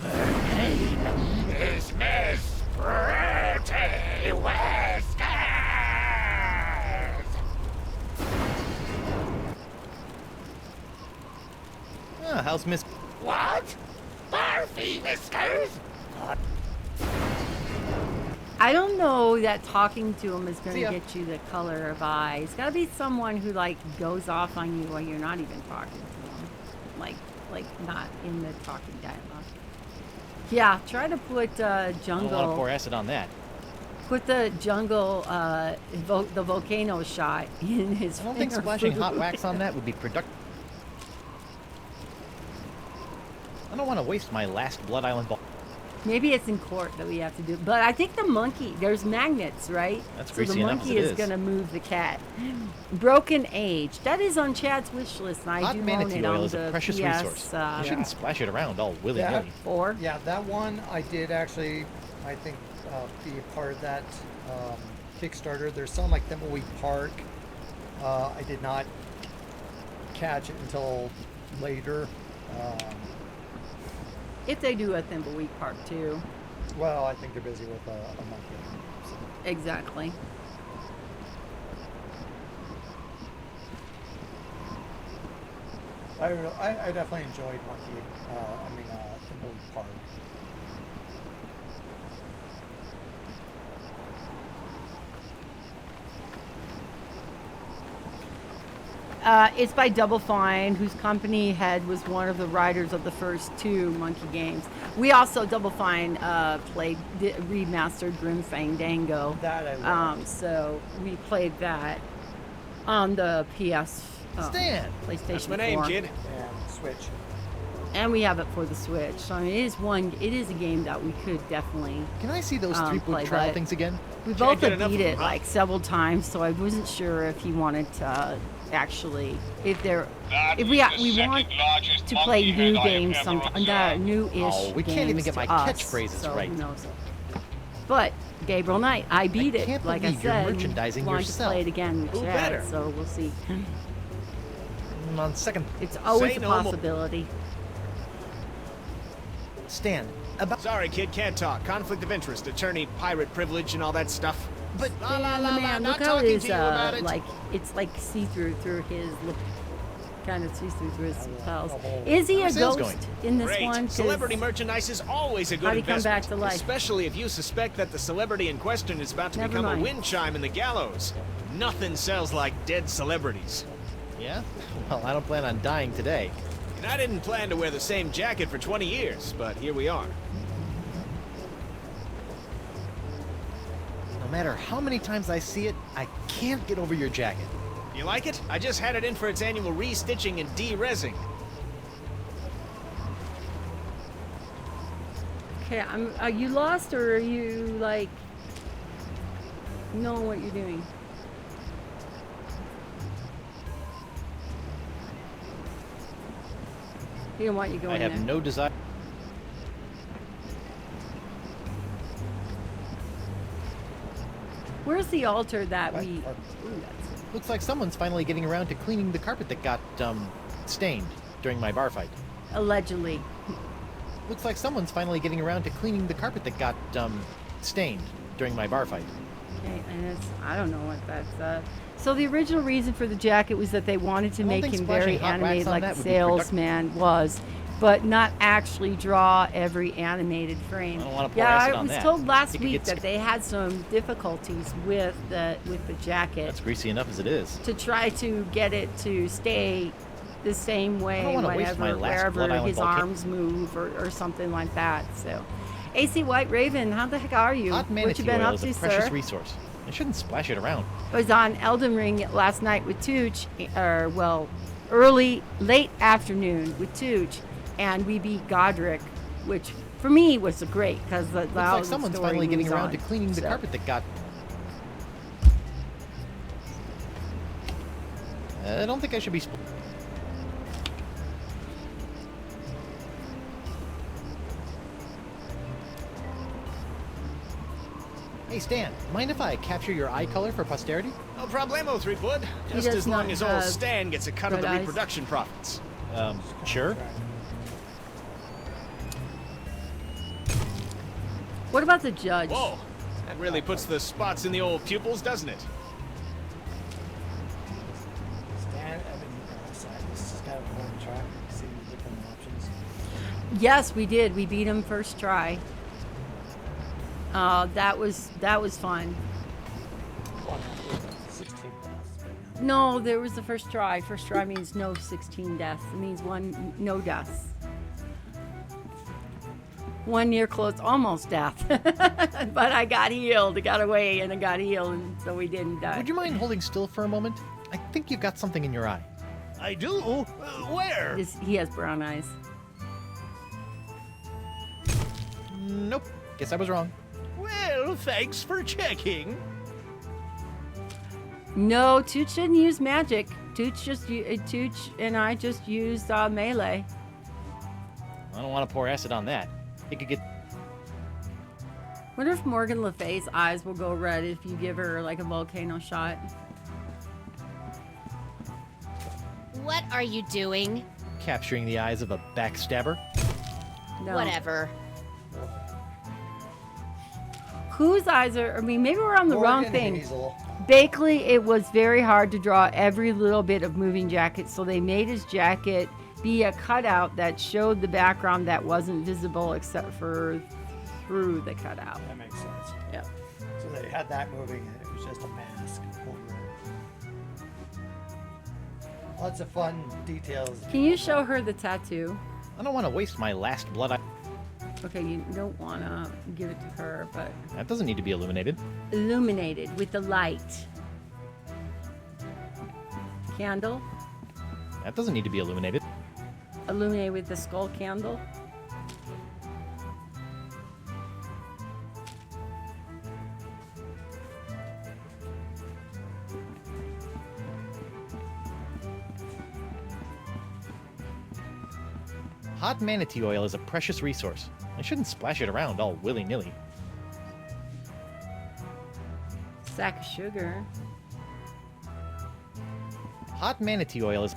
Her name is Miss Pretty Whiskers! Ah, how's Miss... What? Barfy Whiskers? I don't know that talking to him is going See to ya. get you the color of eye. It's got to be someone who like goes off on you while you're not even talking to them, like not in the talking dialogue. Yeah, try to put I don't want to pour jungle. acid on that. Put the jungle, the volcano shot in his. I don't think finger splashing food. hot wax on that would be productive. I don't want to waste my last Blood Island ball. Maybe it's in court that we have to do. But I think the monkey, there's magnets, right? That's so greasy the enough as monkey it is is. going to move the cat. Broken Age. That is on Chad's wish list, and I Hot do own manatee it oil on is a the precious PS, resource. You shouldn't splash it around all willy-nilly. 4. Yeah, that one I did actually, I think, be a part of that Kickstarter. There's some like Thimbleweed Park. I did not catch it until later. If they do a Thimbleweed Park too. Well, I think they're busy with a monkey. So. Exactly. I definitely enjoyed Monkey. Thimbleweed Park. It's by Double Fine, whose company head was one of the writers of the first 2 Monkey games. We also, Double Fine, played remastered Grim Fandango. That I love. So we played that on the PS, Stan! PlayStation That's my 4. name, kid. And Switch. And we have it for the Switch. So I mean, it is a game that we could definitely. Can I see those 3-foot play, trial but- things again? We Can't both get have enough beat of it them, huh? like several times, so I wasn't sure if he wanted to actually, if we want to play new games, new-ish Oh, we can't even games get my to us, catchphrases so right. Who knows? But Gabriel Knight, I beat it. can't Like I believe you're said, merchandising wanted yourself. to play it again with Who Chad, better? so we'll see. On second, It's always Say a no more. possibility. Stan, about... Sorry, kid, can't talk. Conflict of interest, attorney, pirate privilege, and all that stuff. But... La la la la, Man, not look how it talking is, to you about it. like it's like see-through through his look. Kind of see-through through his lapels. whole- Is he a How's sales ghost going? in this Great. one? 'Cause Celebrity merchandise is always a good How'd he come investment. back to life? Especially if you suspect that the celebrity in question is about to Never become mind. a wind chime in the gallows. Nothing sells like dead celebrities. Yeah? Well, I don't plan on dying today. And I didn't plan to wear the same jacket for 20 years, but here we are. No matter how many times I see it, I can't get over your jacket. You like it? I just had it in for its annual re-stitching and de-rezzing. Okay, are you lost or are you like knowing what you're doing? He don't want you going I have there. no desire... Where's the altar that What? we? Or- Ooh, that's Looks like someone's finally getting around to cleaning the carpet that got, stained during my bar fight. allegedly. Looks like someone's finally getting around to cleaning the carpet that got, stained during my bar fight. Okay, and I don't know what that's. So the original reason for the jacket was that they wanted to I don't make think him splashing very hot wax animated, on like that the would be productive. salesman was, but not actually draw every animated frame. I don't wanna pour Yeah, acid I on was that. told last It could week get that they had some difficulties with the jacket That's greasy enough as it is. to try to get it to stay the same way wanna waste my whenever last wherever Blood Island his volcano. arms move or something like that. So, AC White Raven, how the heck are you? Hot What manatee you been oil up is to, a precious sir? resource. I shouldn't splash it around. I was on Elden Ring last night with Tooch, late afternoon with Tooch, and we beat Godric, which for me was great because the Looks like someone's story finally getting moves around on. to cleaning the So, carpet that got... I don't think I should be... Hey Stan, mind if I capture your eye color for posterity? No problemo, Threepwood. He Just does as long not as old have Stan gets a cut of red the eyes. reproduction profits. Sure. What about the judge? Whoa, that really puts the spots in the old pupils, doesn't it? Stan, this is kind of a fun track. See the different options. Yes, we did. We beat him first try. That was fun. Well, no, it was 16 deaths. No, there was the first try. First try means no 16 deaths. It means no deaths. One near close, almost death. But I got healed. I got away and I got healed, and so we didn't die. Would you mind holding still for a moment? I think you've got something in your eye. I do? Where? He has brown eyes. Nope. Guess I was wrong. Well, thanks for checking. No, Tooch didn't use magic. Tooch and I just used melee. I don't want to pour acid on that. It could get... Wonder if Morgan Le Fay's eyes will go red if you give her like a volcano shot. What are you doing? capturing the eyes of a backstabber. No. Whatever. Whose eyes are, I mean, maybe we're on the wrong Morgan thing. Hazel. Basically, it was very hard to draw every little bit of moving jacket, so they made his jacket be a cutout that showed the background that wasn't visible except for through the cutout. That makes sense. Yep. So they had that moving and it was just a mask over it. Lots of fun details. Can you show her the tattoo? I don't want to waste my last blood eye. Okay, you don't want to give it to her, but That doesn't need to be illuminated. illuminated with the light. Candle, That doesn't need to be illuminated. illuminated with the skull candle. Hot manatee oil is a precious resource. I shouldn't splash it around all willy-nilly. Sack of sugar. Hot manatee oil is...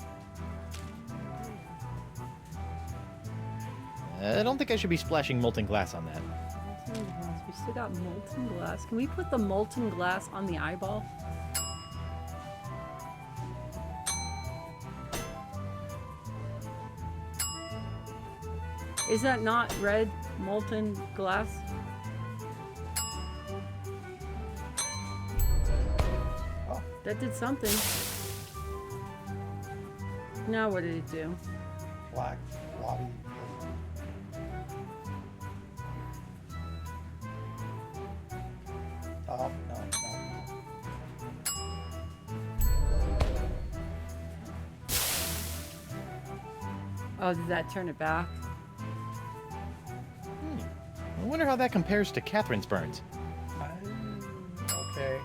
I don't think I should be splashing molten glass on that. Molten glass. We still got molten glass. Can we put the molten glass on the eyeball? Is that not red molten glass? Oh. That did something. Now what did it do? Black, blobby. Oh, no, no. Oh, did that turn it back? I wonder how that compares to Catherine's burns. Okay.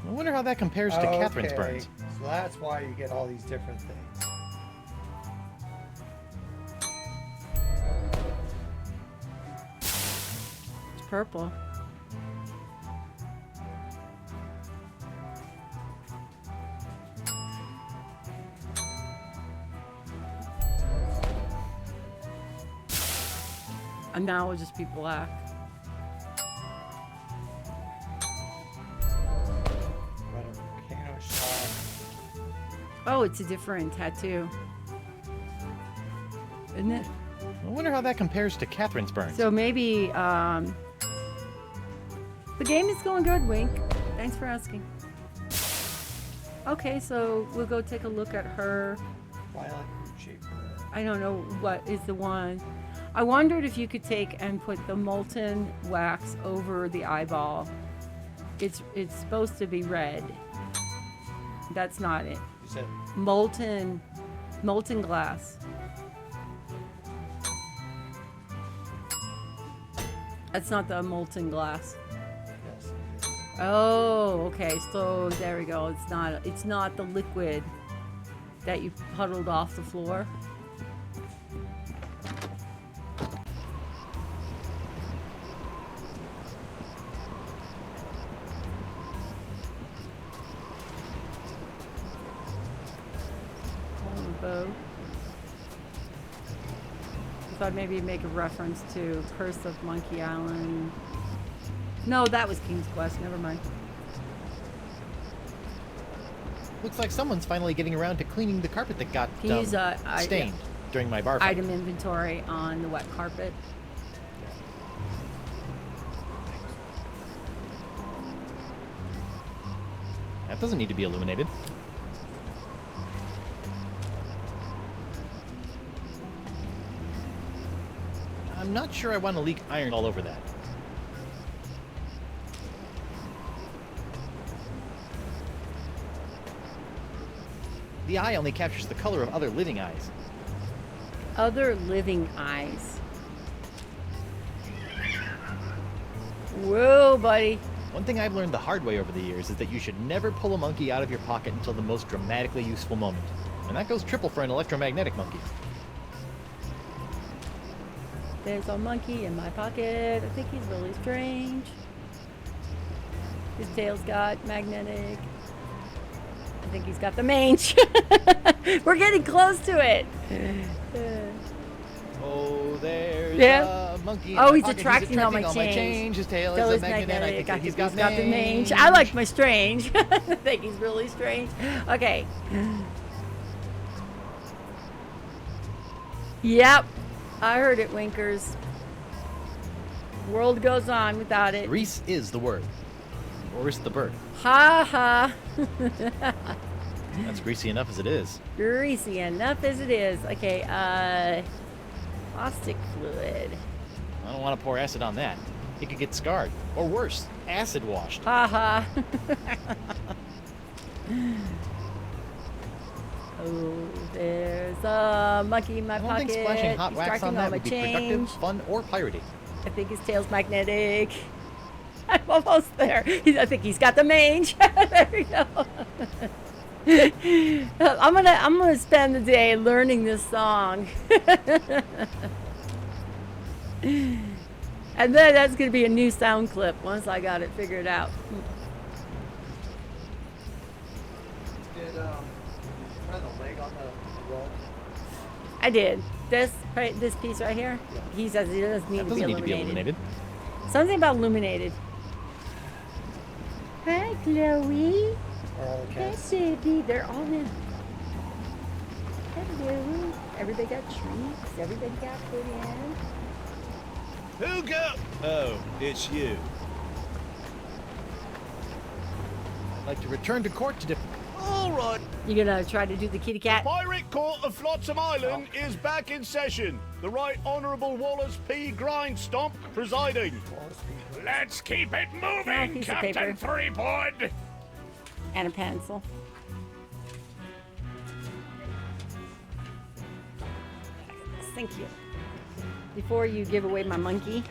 I wonder how that compares to Catherine's Okay. burns. So that's why you get all these different things. It's purple. And now it'll just be black. Got a volcano shot. Oh, it's a different tattoo. Isn't it? I wonder how that compares to Catherine's burns. So maybe, the game is going good, Wink. Thanks for asking. Okay, so we'll go take a look at her. Violet shape. I don't know what is the one. I wondered if you could take and put the molten wax over the eyeball. It's supposed to be red. That's not it. You said Molten glass. That's not the molten glass. yes. Oh, okay. So there we go. It's not the liquid that you puddled off the floor. Bow. I thought maybe make a reference to Curse of Monkey Island. No, that was King's Quest. Never mind. Looks like someone's finally getting around to cleaning the carpet that got Can you use, stained during my bar fight. Item inventory on the wet carpet. That doesn't need to be illuminated. I'm not sure I want to leak iron all over that. The eye only captures the color of other living eyes. Other living eyes. Whoa, buddy. One thing I've learned the hard way over the years is that you should never pull a monkey out of your pocket until the most dramatically useful moment. And that goes triple for an electromagnetic monkey. There's a monkey in my pocket. I think he's really strange. His tail's got magnetic. I think he's got the mange. We're getting close to it. Oh, there's Yeah. a monkey in Oh, my he's pocket. attracting all my change. His tail Tail is is a magnet. I magnetic. think I that think he's got the mange. I like my strange. I think he's really strange. Okay. Yep. I heard it, Winkers. World goes on without it. Grease is the word. Or is the bird. Ha ha. That's greasy enough as it is. Greasy enough as it is. Okay, caustic fluid. I don't want to pour acid on that. It could get scarred. Or worse, acid washed. Ha ha. Oh, there's a monkey in my I don't pocket. think splashing hot He's wax tracking on all that my would be change. productive, fun, or piratey. I think his tail's magnetic. I'm almost there. I think he's got the mange. There we go. I'm gonna spend the day learning this song. And then that's gonna be a new sound clip once I got it figured out. Did try the leg on the roll? I did. This piece right here. Yeah. He says it doesn't need, That to, doesn't be need to be illuminated. Something about illuminated. Hi, Chloe. Or Hey, cats? baby. They're all in. Hello. Everybody got treats. Everybody got put in. Who go? Oh, it's you. I'd like to return to court to All right. You gonna try to do the kitty cat? Pirate Court of Flotsam Island is back in session. The Right Honourable Wallace P. Grindstomp presiding. Let's keep it Small moving, piece of Captain paper. Threepwood. And a pencil. Thank you. Before you give away my monkey,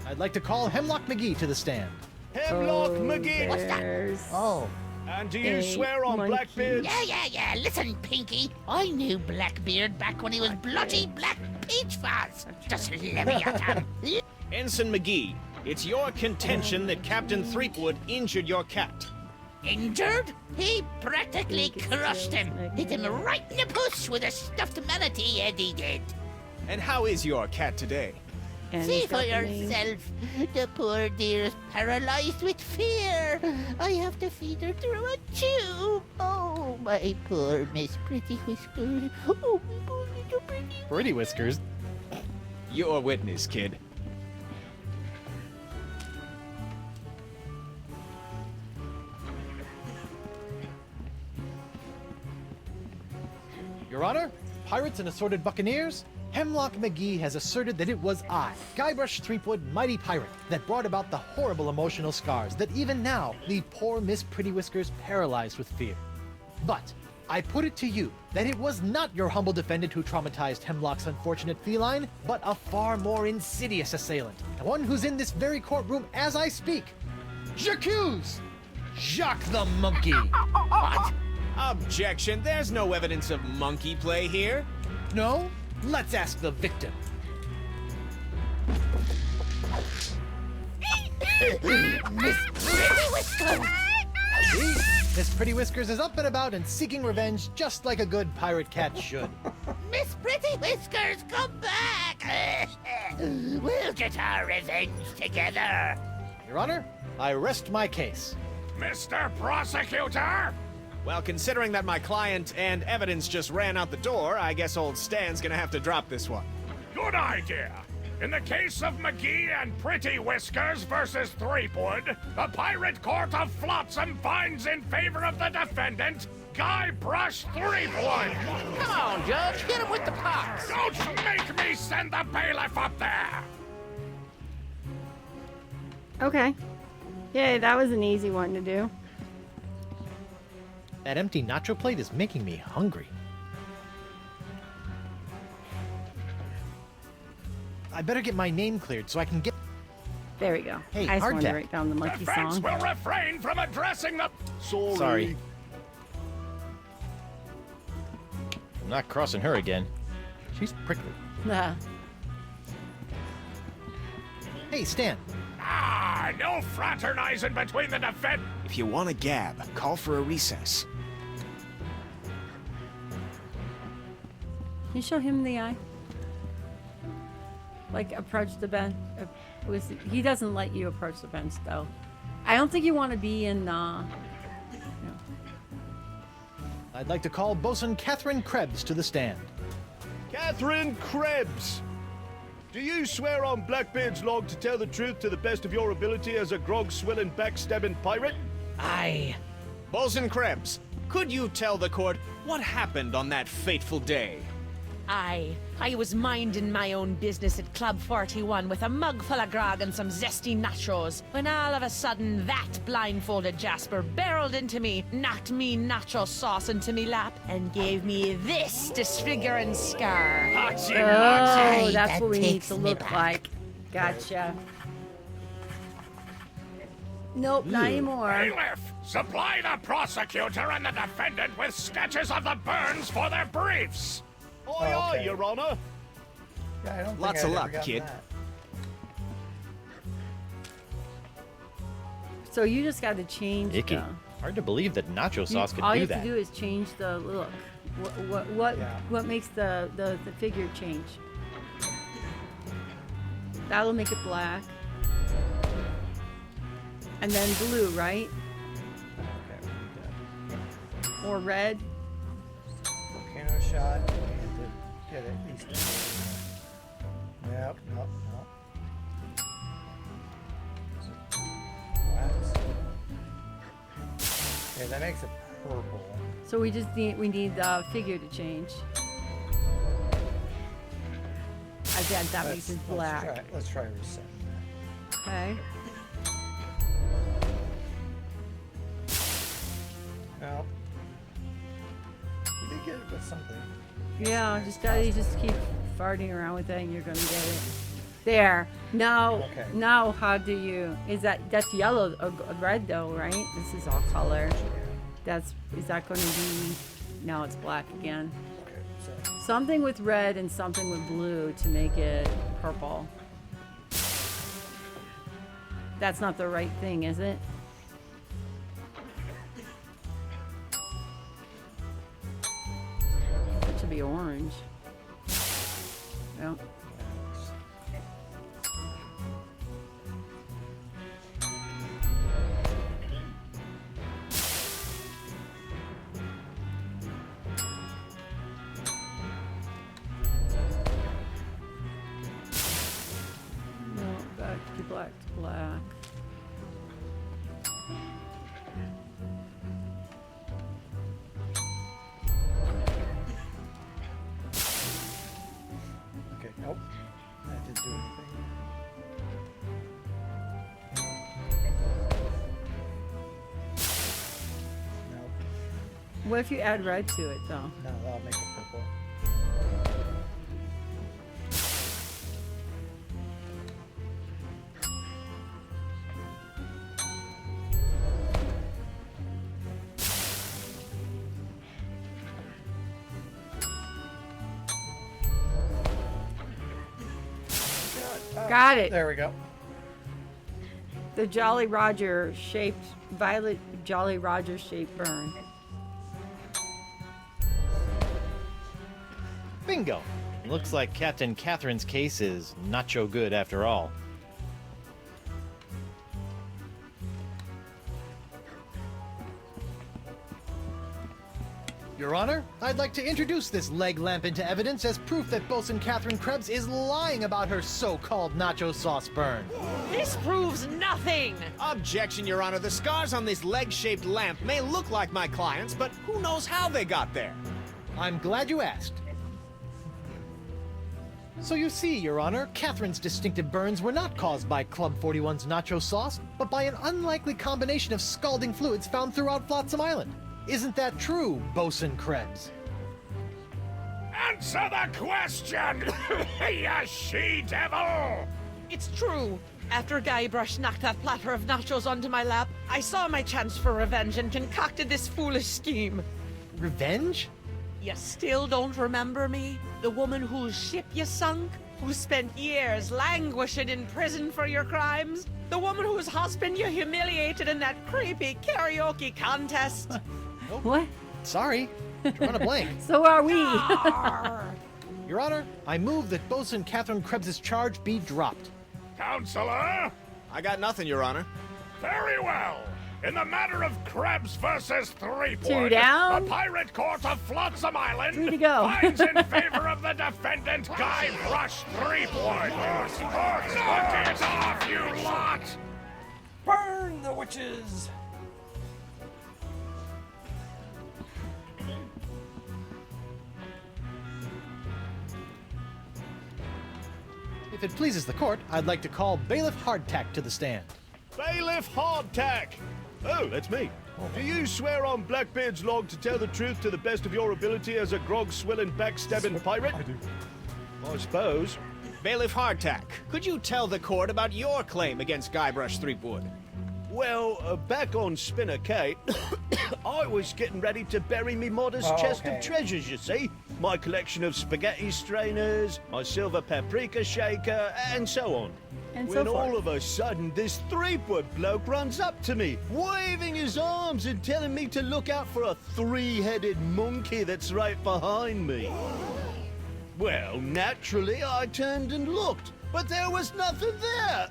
I'd like to call Hemlock McGee to the stand. Hemlock McGee. What's that? there's Oh, And do you a swear on monkey. Blackbeard's? Yeah. Listen, Pinky. I knew Blackbeard back when he was bloody Black Peach Fuzz. Just let me at him. Ensign McGee, it's your contention that Captain Threepwood injured your cat. Injured? He practically crushed him. Hit him right in the puss with a stuffed manatee, Eddie did. And how is your cat today? and See he's for got the name. yourself. The poor dear's paralyzed with fear. I have to feed her through a tube. Oh, my poor Miss Pretty Whiskers. Oh, my poor little Pretty. Pretty Whiskers. Your witness, kid. Your Honor, pirates and assorted buccaneers, Hemlock McGee has asserted that it was I, Guybrush Threepwood, mighty pirate, that brought about the horrible emotional scars that even now leave poor Miss Pretty Whiskers paralyzed with fear. But I put it to you that it was not your humble defendant who traumatized Hemlock's unfortunate feline, but a far more insidious assailant, one who's in this very courtroom as I speak. J'accuse Jacques the monkey! What? Objection. There's no evidence of monkey play here. No? Let's ask the victim. Miss Pretty Whiskers! See? Miss Pretty Whiskers is up and about and seeking revenge just like a good pirate cat should. Miss Pretty Whiskers, come back! We'll get our revenge together. Your Honor, I rest my case. Mr. Prosecutor! Well, considering that my client and evidence just ran out the door, I guess old Stan's gonna have to drop this one. Good idea. In the case of McGee and Pretty Whiskers versus Threepwood, the Pirate Court of Flotsam finds in favor of the defendant, Guybrush Threepwood. Come on, Judge, hit him with the pox. Don't make me send the bailiff up there. Okay. Yay, that was an easy one to do. That empty nacho plate is making me hungry. I better get my name cleared so I can get... There we go. Hey, I just wanted to Hardtack. write down the monkey Defense song. will refrain from addressing the... Sorry. I'm not crossing her again. She's prickly. Nah. Hey, Stan. No fraternizing between the defense... If you want to gab, call for a recess. Can you show him the eye? Like, approach the bench. He doesn't let you approach the bench, though. I don't think you want to be in, I'd like to call Bosun Catherine Krebs to the stand. Catherine Krebs! Do you swear on Blackbeard's log to tell the truth to the best of your ability as a grog-swilling, backstabbing pirate? Aye. Bosun Krebs, could you tell the court what happened on that fateful day? Aye. I was minding my own business at Club 41 with a mug full of grog and some zesty nachos, when all of a sudden that blindfolded Jasper barreled into me, knocked me nacho sauce into me lap, and gave me this disfiguring scar. Oh, Aye, that's that what we need takes to me look back. like. Gotcha. Nope, not anymore. Bailiff, supply the prosecutor and the defendant with sketches of the burns for their briefs. Aye, aye, Okay. Your Honor. Yeah, I don't think Lots I'd of ever luck, gotten kid. that. So you just got to change Icky. the... Hard to believe that nacho sauce could all do you that. have to do is change the look. Yeah. What makes the figure change? That'll make it black. And then blue, right? Okay, we did. Or red? Volcano shot and to get at least. Yep, nope, nope. Wax. Okay, that makes it purple. So we need the figure to change. I bet that makes it black. Let's try resetting that. Okay. No. We did get it with something. Yeah, you just keep farting around with it and you're gonna get it. There. Now, Okay. now how do you, that's yellow, red though, right? This is all color. Is that gonna be, now it's black again. Okay, so Something with red and something with blue to make it purple. That's not the right thing, is it? It should be orange. Yeah. No, back to black to black. okay, nope. That didn't do anything. Nope. What if you add red to it though? No, that'll make it purple. Got it. There we go. The Jolly Roger shaped, violet Jolly Roger shaped burn. Bingo! Looks like Captain Catherine's case is not so good after all. Your Honor, I'd like to introduce this leg lamp into evidence as proof that Bosun Catherine Krebs is lying about her so-called nacho sauce burn. This proves nothing! Objection, Your Honor. The scars on this leg-shaped lamp may look like my client's, but who knows how they got there? I'm glad you asked. So you see, Your Honor, Catherine's distinctive burns were not caused by Club 41's nacho sauce, but by an unlikely combination of scalding fluids found throughout Flotsam Island. Isn't that true, Bosun Krebs? Answer the question, you she-devil! It's true. After Guybrush knocked that platter of nachos onto my lap, I saw my chance for revenge and concocted this foolish scheme. Revenge? You still don't remember me? The woman whose ship you sunk? Who spent years languishing in prison for your crimes? The woman whose husband you humiliated in that creepy karaoke contest? What? Sorry, drawing a blank. So are we. Your Honor, I move that Bosun Catherine Krebs' charge be dropped. Counselor? I got nothing, Your Honor. Very well. In the matter of Krebs versus Threepwood, 2 down. the Pirate Court of Flotsam Island 3 to go. finds in favor of the defendant, Guybrush Threepwood. Knock it off, you lot! Burn the witches! If it pleases the court, I'd like to call Bailiff Hardtack to the stand. Bailiff Hardtack! Oh, that's me. Do you swear on Blackbeard's log to tell the truth to the best of your ability as a grog-swilling, backstabbing pirate? I do. I suppose. Bailiff Hardtack, could you tell the court about your claim against Guybrush Threepwood? Well, back on Spinner Cay, I was getting ready to bury me modest chest okay. of treasures, you see. My collection of spaghetti strainers, my silver paprika shaker, and so on. And when so forth. all of a sudden, this Threepwood bloke runs up to me, waving his arms and telling me to look out for a three-headed monkey that's right behind me. Well, naturally, I turned and looked, but there was nothing there.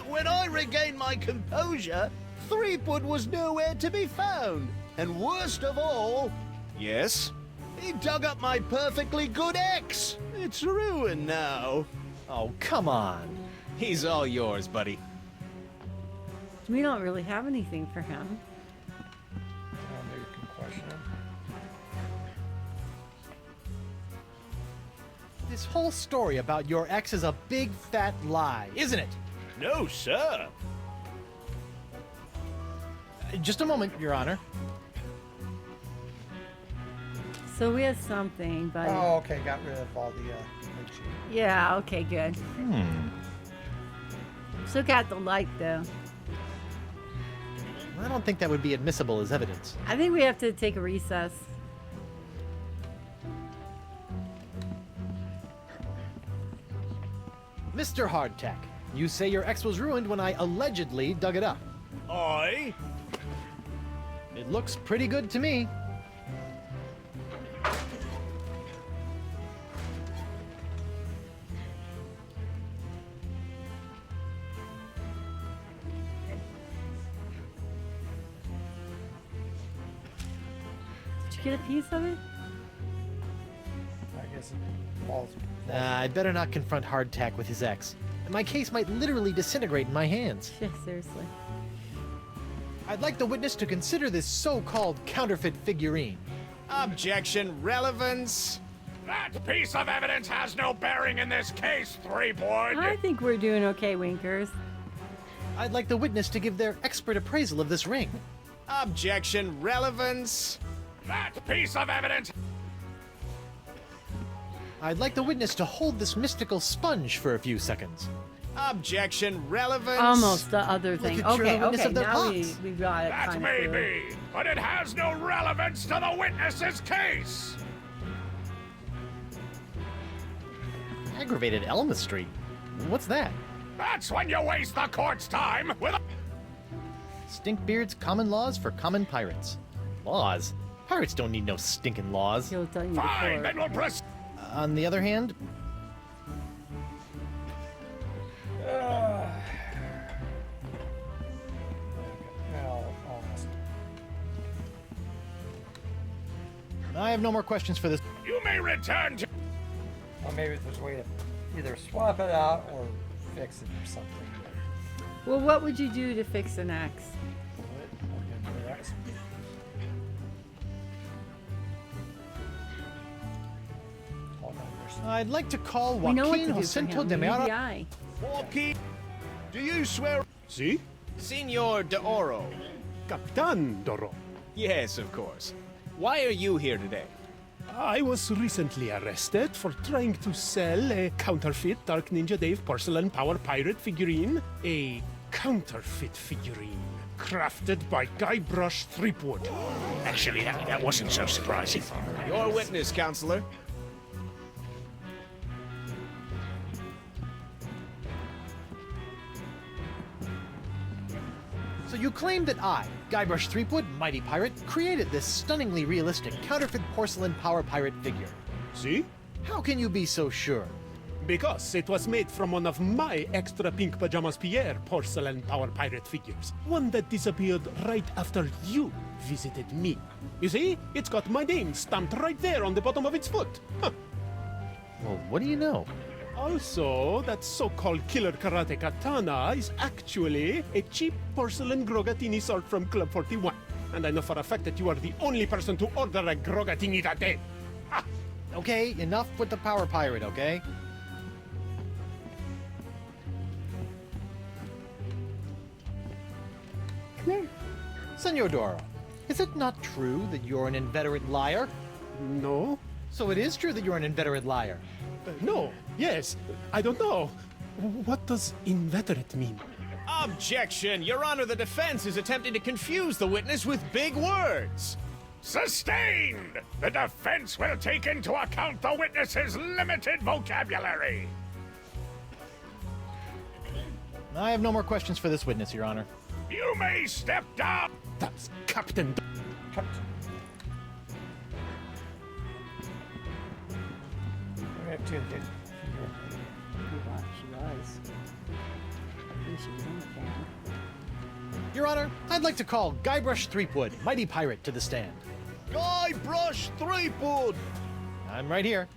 When I regained my composure, Threepwood was nowhere to be found. And worst of all, Yes? he dug up my perfectly good ex. It's ruined now. Oh, come on. He's all yours, buddy. We don't really have anything for him. Maybe you can question him. This whole story about your ex is a big fat lie, isn't it? No, sir. Just a moment, Your Honor. So we have something, but Oh, okay, got rid of all the lynchy. yeah, okay, good. Still got the light though. I don't think that would be admissible as evidence. I think we have to take a recess. Mr. Hardtack, you say your ex was ruined when I allegedly dug it up. I? It looks pretty good to me. Did you get a piece of it? I guess it falls. I'd better not confront Hardtack with his ex. My case might literally disintegrate in my hands. Yeah, seriously. I'd like the witness to consider this so-called counterfeit figurine. Objection, relevance. That piece of evidence has no bearing in this case, Threepwood. I think we're doing okay, Winkers. I'd like the witness to give their expert appraisal of this ring. Objection, relevance. That piece of evidence. I'd like the witness to hold this mystical sponge for a few seconds. Objection, relevance. Almost the other thing. at your Okay, witness okay, of their now pots. we got it That kind may of clear. be, but it has no relevance to the witness's case. Aggravated Elma Street. What's that? That's when you waste the court's time with Stinkbeard's Common Laws for Common Pirates. Laws? Pirates don't need no stinking laws. He'll tell you Fine, before. then we'll press. On the other hand, No, almost. I have no more questions for this. You may return to. Well, maybe there's a way to either swap it out or fix it or something. Well, what would you do to fix an axe? I'd like to call We know what Joaquin to do for Jacinto him. de We need Meara. the eye. Joaquin, do you swear? See? Senor de Oro. Captain Doro. Yes, of course. Why are you here today? I was recently arrested for trying to sell a counterfeit Dark Ninja Dave porcelain power pirate figurine. A counterfeit figurine crafted by Guybrush Threepwood. Actually, that wasn't so surprising. Your witness, counselor. So you claim that I, Guybrush Threepwood, Mighty Pirate, created this stunningly realistic counterfeit porcelain power pirate figure. See? How can you be so sure? Because it was made from one of my extra pink pajamas Pierre porcelain power pirate figures. One that disappeared right after you visited me. You see? It's got my name stamped right there on the bottom of its foot. Huh. Well, what do you know? Also, that so-called killer karate katana is actually a cheap porcelain Grogatini sword from Club 41. And I know for a fact that you are the only person to order a Grogatini that day. Ah! Okay, enough with the power pirate, okay? Come here. Senor Doro, is it not true that you're an inveterate liar? No? So it is true that you're an inveterate liar. No. Yes. I don't know. What does inveterate mean? Objection! Your Honor, the defense is attempting to confuse the witness with big words. Sustained! The defense will take into account the witness's limited vocabulary. I have no more questions for this witness, Your Honor. You may step down. That's Captain. We have two to She was. I think she was in the camera. Your Honor, I'd like to call Guybrush Threepwood, Mighty Pirate, to the stand. Guybrush Threepwood! I'm right here.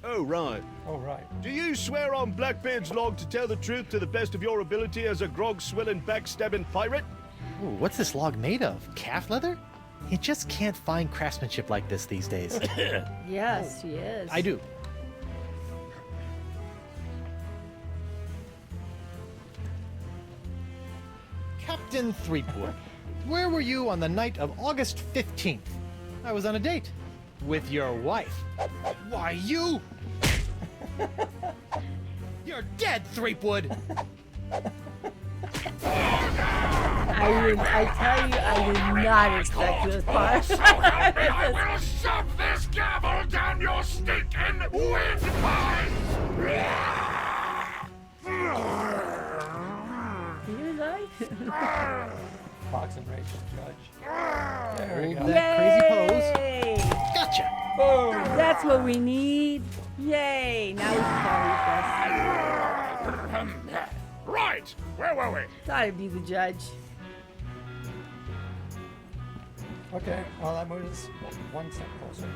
Oh, right. Oh, right. Do you swear on Blackbeard's log to tell the truth to the best of your ability as a grog-swilling, backstabbing pirate? Ooh, what's this log made of? Calf leather? You just can't find craftsmanship like this these days. Yes, she is. I do. Captain Threepwood, where were you on the night of August 15th? I was on a date with your wife. Why, you? You're dead, Threepwood! I tell you, I did not expect this part. I will shove this gavel down your stinking windpipe! Did I? Fox and Rachel Judge. There we go. That crazy pose. Gotcha! That's what we need. Yay! Now we can call this. Right! Where were we? Thought I'd be the judge. Okay, well, that moves us one step closer.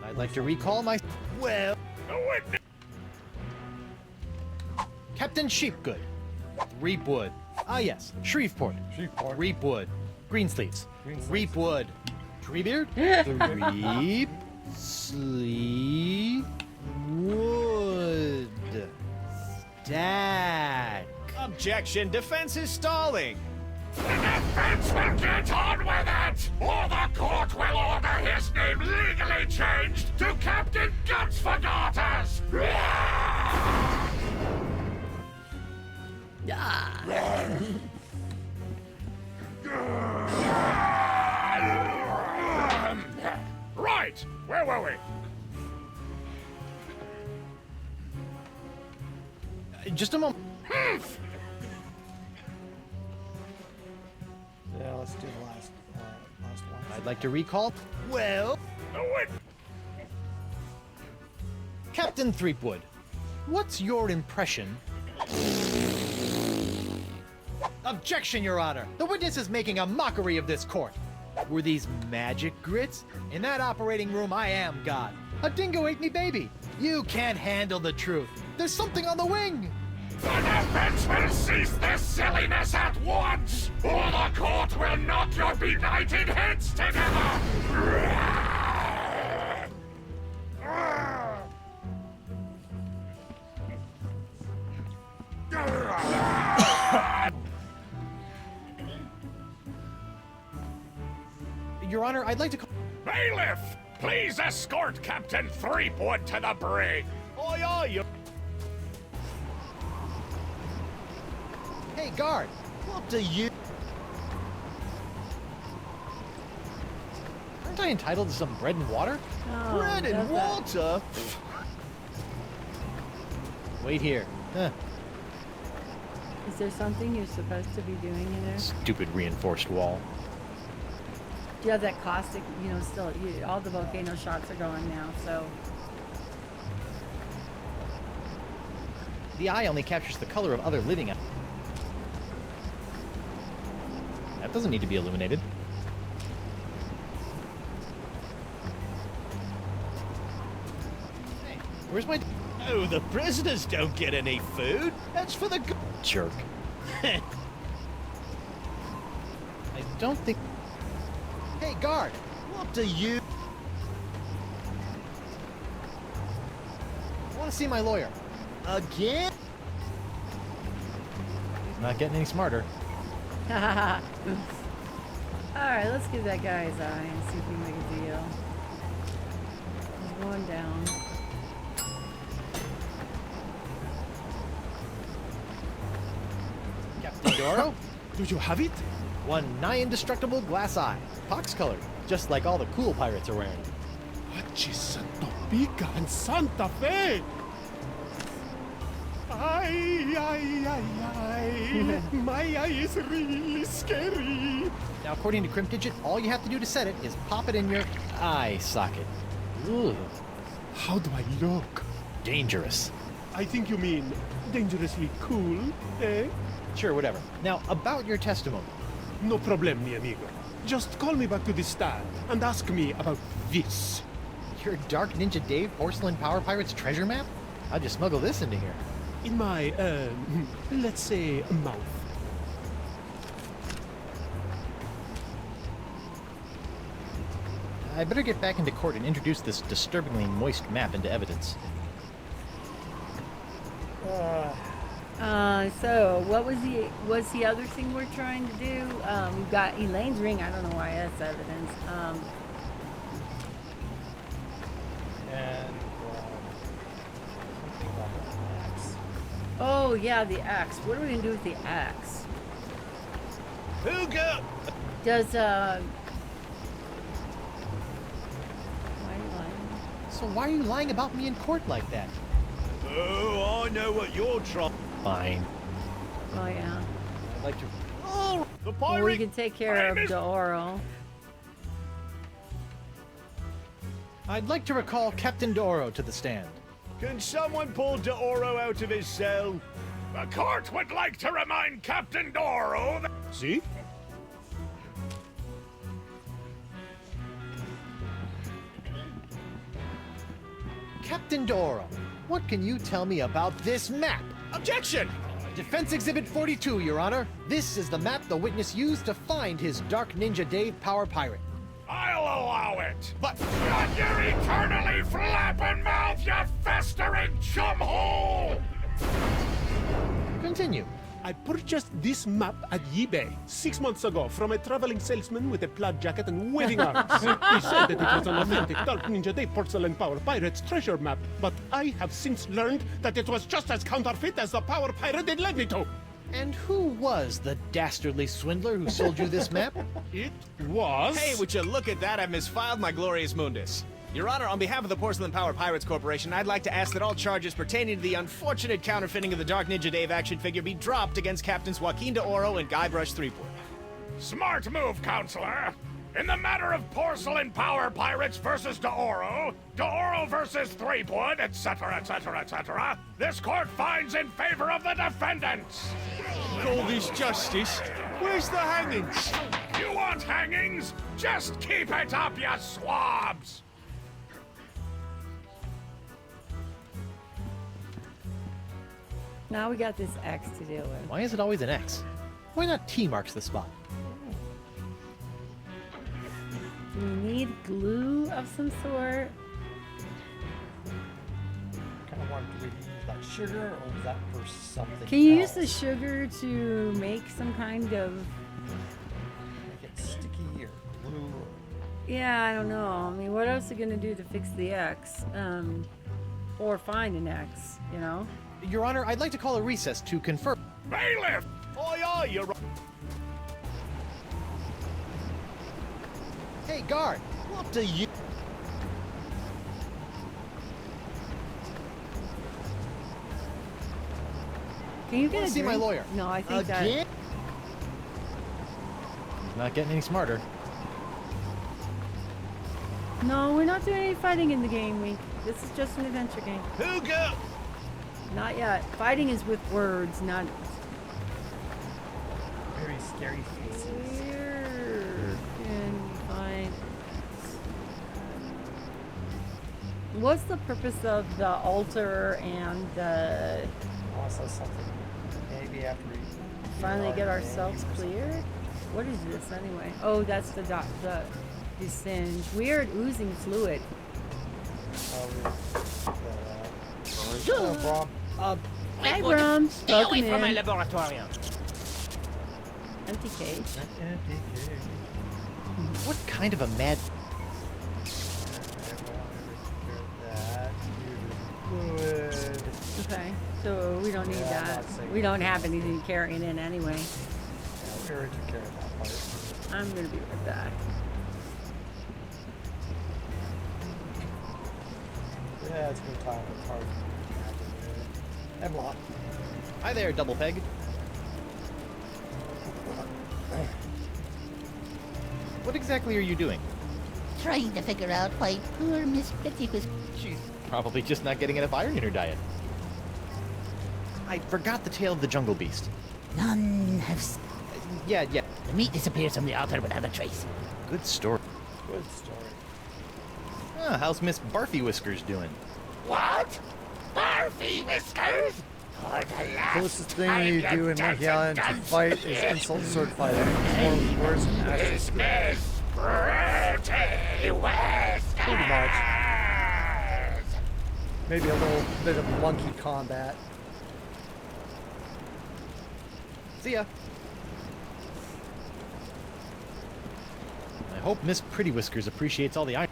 I'd like to recall my... Well... The witness. Captain Sheepgood. Threepwood. Ah, yes. Shreveport. Shreveport. Threepwood. Greensleeves. Greensleeves. Threepwood. Treebeard. Threep. Sleep. Wood. Stack. Objection! Defense is stalling. The defense will get on with it, or the court will order his name legally changed to Captain Guts for Garters. Right, where were we? Just a moment. Yeah, let's do the last one. I'd like to recall Well, Captain Threepwood. What's your impression? Objection, Your Honor! The witness is making a mockery of this court. Were these magic grits? In that operating room, I am God. A dingo ate me baby. You can't handle the truth. There's something on the wing. The defense will cease this silliness at once, or the court will knock your benighted heads together! Your Honor, I'd like to call... Bailiff, please escort Captain Threepwood to the brig! aye aye, you... Hey, guard! What do you... Aren't I entitled to some bread and water? Oh, Bread and does that- water? Wait here. Is there something you're supposed to be doing in there? Stupid reinforced wall. Do you have that caustic, still, all the volcano shots are going now, so. The eye only captures the color of other living... That doesn't need to be illuminated. Hey, where's my... Oh, the prisoners don't get any food. That's for the... jerk? I don't think... Hey, guard! What do you... I want to see my lawyer. Again? He's not getting any smarter. Alright, let's give that guy his eye and see if we can make a deal. He's going down. Captain Doro? Do you have it? One nigh indestructible glass eye. Pox-colored, just like all the cool pirates are wearing. Achis, Topeka and Santa Fe! Ay, ay, ay, ay. My eye is really scary. Now, according to Crimp Digit, all you have to do to set it is pop it in your eye socket. Ugh, How do I look? dangerous. I think you mean dangerously cool, eh? Sure, whatever. Now, about your testimony. No problem, mi amigo. Just call me back to the stand and ask me about this. Your Dark Ninja Dave Porcelain Power Pirates treasure map? How'd you smuggle this into here? In my, let's say, mouth. I better get back into court and introduce this disturbingly moist map into evidence. So what was the other thing we're trying to do? We've got Elaine's ring. I don't know why that's evidence. And something about the axe. Oh yeah, the axe. What are we gonna do with the axe? Who go? Does why are you lying? So why are you lying about me in court like that? Oh, I know what you're trying... Fine. Oh yeah. I'd like to... Oh, the Well, we pirate... can take care of D'Oro. I'd like to recall Captain D'Oro to the stand. Can someone pull D'Oro out of his cell? The court would like to remind Captain Doro that... See? Captain D'Oro, what can you tell me about this map? Objection! Defense Exhibit 42, Your Honor. This is the map the witness used to find his Dark Ninja Dave Power Pirate. I'll allow it. But... Shut your eternally flapping mouth, you festering chumhole! Continue. I purchased this map at eBay 6 months ago from a traveling salesman with a plaid jacket and waving arms. He said that it was an authentic Dark Ninja Dave Porcelain Power Pirates treasure map, but I have since learned that it was just as counterfeit as the Power Pirate it led me to. And who was the dastardly swindler who sold you this map? It was... Hey, would you look at that? I've misfiled my Glorious Mundus. Your Honor, on behalf of the Porcelain Power Pirates Corporation, I'd like to ask that all charges pertaining to the unfortunate counterfeiting of the Dark Ninja Dave action figure be dropped against Captains Joaquin de Oro and Guybrush Threepwood. Smart move, Counselor. In the matter of Porcelain Power Pirates versus De Oro versus Threepwood, etc., etc., etc., this court finds in favor of the defendants. All this justice? Where's the hangings? You want hangings? Just keep it up, you swabs! Now we got this X to deal with. Why is it always an X? Why not T marks the spot? Do we need glue of some sort? Kind of wonder, do we use like sugar or is that for something Can you else? use the sugar to make some kind of... Make it sticky or glue or... Yeah, I don't know. I mean, what else are you gonna do to fix the X? Or find an X, you know? Your Honor, I'd like to call a recess to confirm. Bailiff! Oi, Your Hey, guard! What do you... Can you get Wanna a see my drink? lawyer? No, I think that... Again? He's not getting any smarter. No, we're not doing any fighting in the game week. This is just an adventure game. Who go? Not yet. Fighting is with words, not... Very scary faces. Where can we find... What's the purpose of the altar and the... Also something. Maybe after we Finally get our ourselves names or something. cleared? What is this anyway? Oh, that's the singe. Weird oozing fluid. Oh, hello, Brom. Hi, Brum. Stay Welcome away from my in. laboratorium. Empty cage. What kind of a mad... Good. Okay, so we don't need Yeah, I'm that. not saying We don't have anything carrying in anyway. Yeah, we already took care of that part. I'm gonna be right back. Yeah, it's been time. It's hard. Hemlock. Hi there, Double Peg. What exactly are you doing? Trying to figure out why poor Miss Pretty was... She's probably just not getting enough iron in her diet. I forgot the tale of the jungle beast. None have... Yeah. The meat disappears from the altar without a trace. Good story. Good story. Ah, how's Miss Barfy Whiskers doing? What? Barfy Whiskers? For the last Closest thing you do in Monkey Island to fight is insult sword fighting. It's more worse than This Miss Pretty Whiskers! Pretty much. Maybe a little bit of monkey combat. See ya. I hope Miss Pretty Whiskers appreciates all the iron.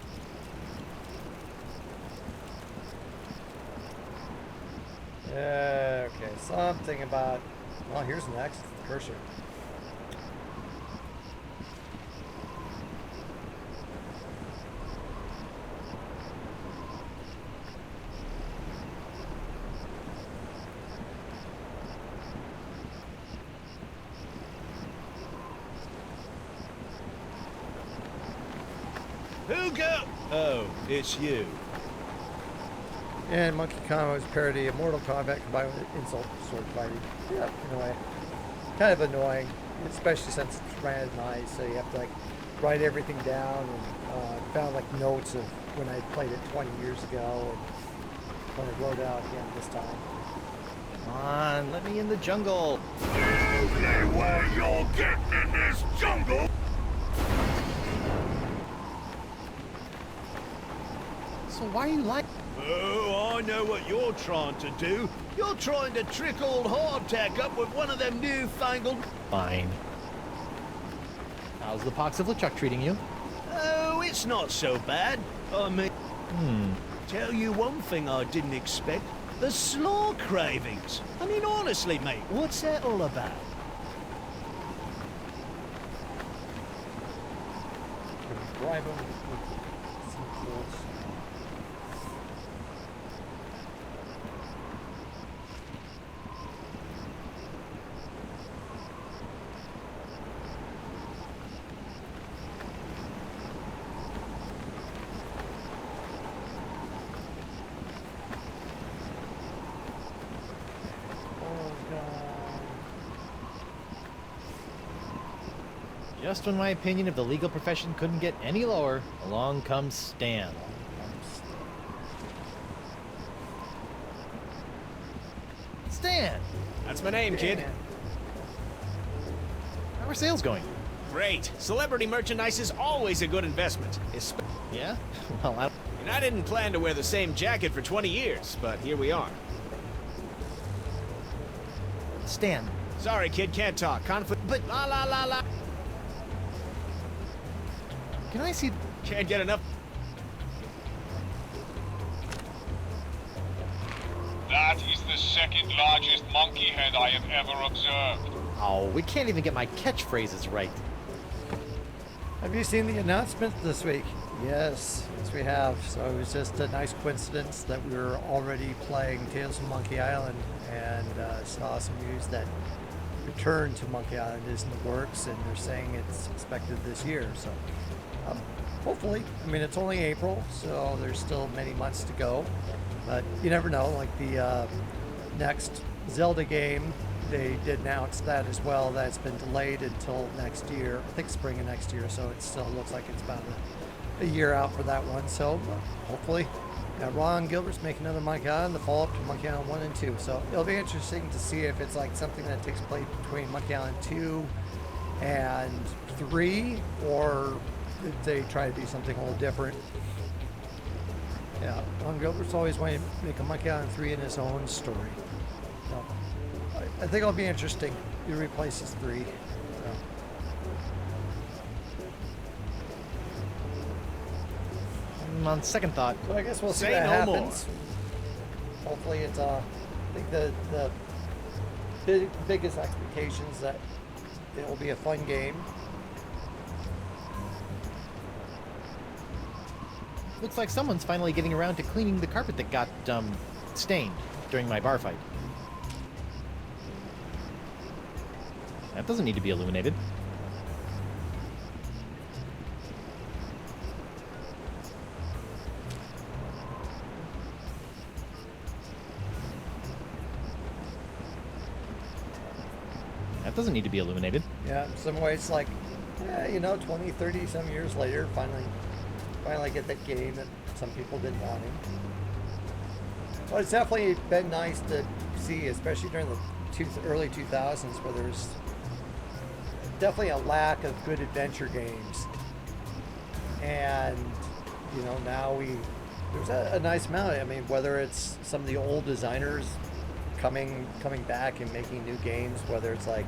Okay, something about... Well, here's next. The cursor. Who go? Oh, it's you. And Monkey Kong was parody of Mortal Kombat combined with insult sword fighting. Yeah, in a way. Kind of annoying, especially since it's randomized, so you have to like write everything down and found like notes of when I played it 20 years ago and when I wrote it out again this time. Come on, let me in the jungle. Only way you're getting in this jungle! So why are you like? Oh, I know what you're trying to do. You're trying to trick old Hardtack up with one of them newfangled... Fine. How's the pox of LeChuck treating you? Oh, it's not so bad. I mean... Tell you one thing I didn't expect. The slaw cravings. I mean, honestly, mate, what's that all about? Bribe him with some tools. Just when my opinion of the legal profession couldn't get any lower, along comes Stan. Stan! That's my name, kid. How are sales going? Great. Celebrity merchandise is always a good investment. Yeah? Well, And I didn't plan to wear the same jacket for 20 years, but here we are. Stan. Sorry, kid, can't talk. Conflict. But la la la la. Can I see... Can't get enough. That is the second largest monkey head I have ever observed. Oh, we can't even get my catchphrases right. Have you seen the announcement this week? Yes, we have. So it was just a nice coincidence that we were already playing Tales from Monkey Island and saw some news that Return to Monkey Island is in the works, and they're saying it's expected this year. So hopefully, I mean, it's only April, so there's still many months to go. But you never know, like the next Zelda game, they did announce that as well, that it's been delayed until next year. I think spring of next year, so it still looks like it's about a year out for that one. So hopefully, Ron Gilbert's making another Monkey Island, the follow-up to Monkey Island 1 and 2. So it'll be interesting to see if it's like something that takes place between Monkey Island 2 and 3, or if they try to do something a little different. Yeah, Ron Gilbert's always wanted to make a Monkey Island 3 in his own story. So I think it'll be interesting. He replaces 3. On second thought... So I guess we'll see Say what no happens. Hopefully it's, I think the biggest expectations that it will be a fun game. Looks like someone's finally getting around to cleaning the carpet that got, stained during my bar fight. That doesn't need to be illuminated. That doesn't need to be illuminated. Yeah, in some ways, like, 20, 30 some years later, finally get that game that some people didn't want in. Well, it's definitely been nice to see, especially during the early 2000s, where there's definitely a lack of good adventure games. And, now there's a nice amount. I mean, whether it's some of the old designers coming back and making new games, whether it's like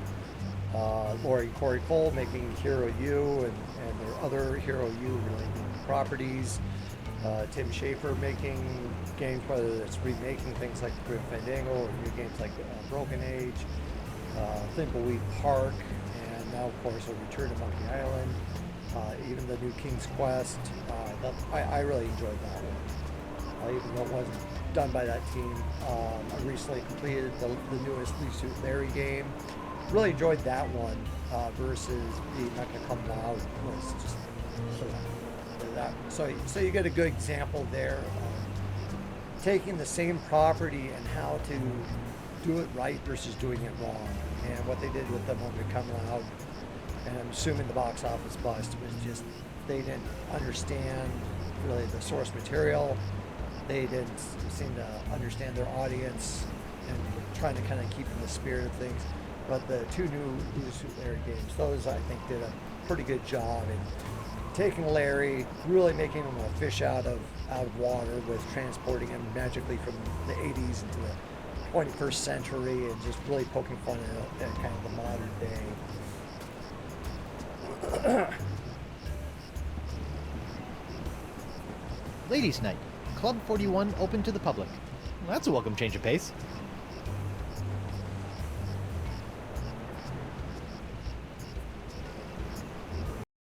Lori and Corey Cole making Hero U and their other Hero U related properties, Tim Schafer making games, whether it's remaking things like Grim Fandango or new games like Broken Age, Thimbleweed Park, and now of course a Return to Monkey Island, even the new King's Quest. I really enjoyed that one, even though it wasn't done by that team. I recently completed the newest Lee Suit Larry game. Really enjoyed that one versus the Mecha Come Loud was just that. So you get a good example there of taking the same property and how to do it right versus doing it wrong. And what they did with the Mecha Come Loud, and I'm assuming the box office bust, was just they didn't understand really the source material. They didn't seem to understand their audience and trying to kind of keep in the spirit of things. But the two new Lee Suit Larry games, those I think did a pretty good job in taking Larry, really making him a fish out of water with transporting him magically from the 80s into the 21st century and just really poking fun at kind of the modern day. Ladies' Night. Club 41 open to the public. Well, that's a welcome change of pace.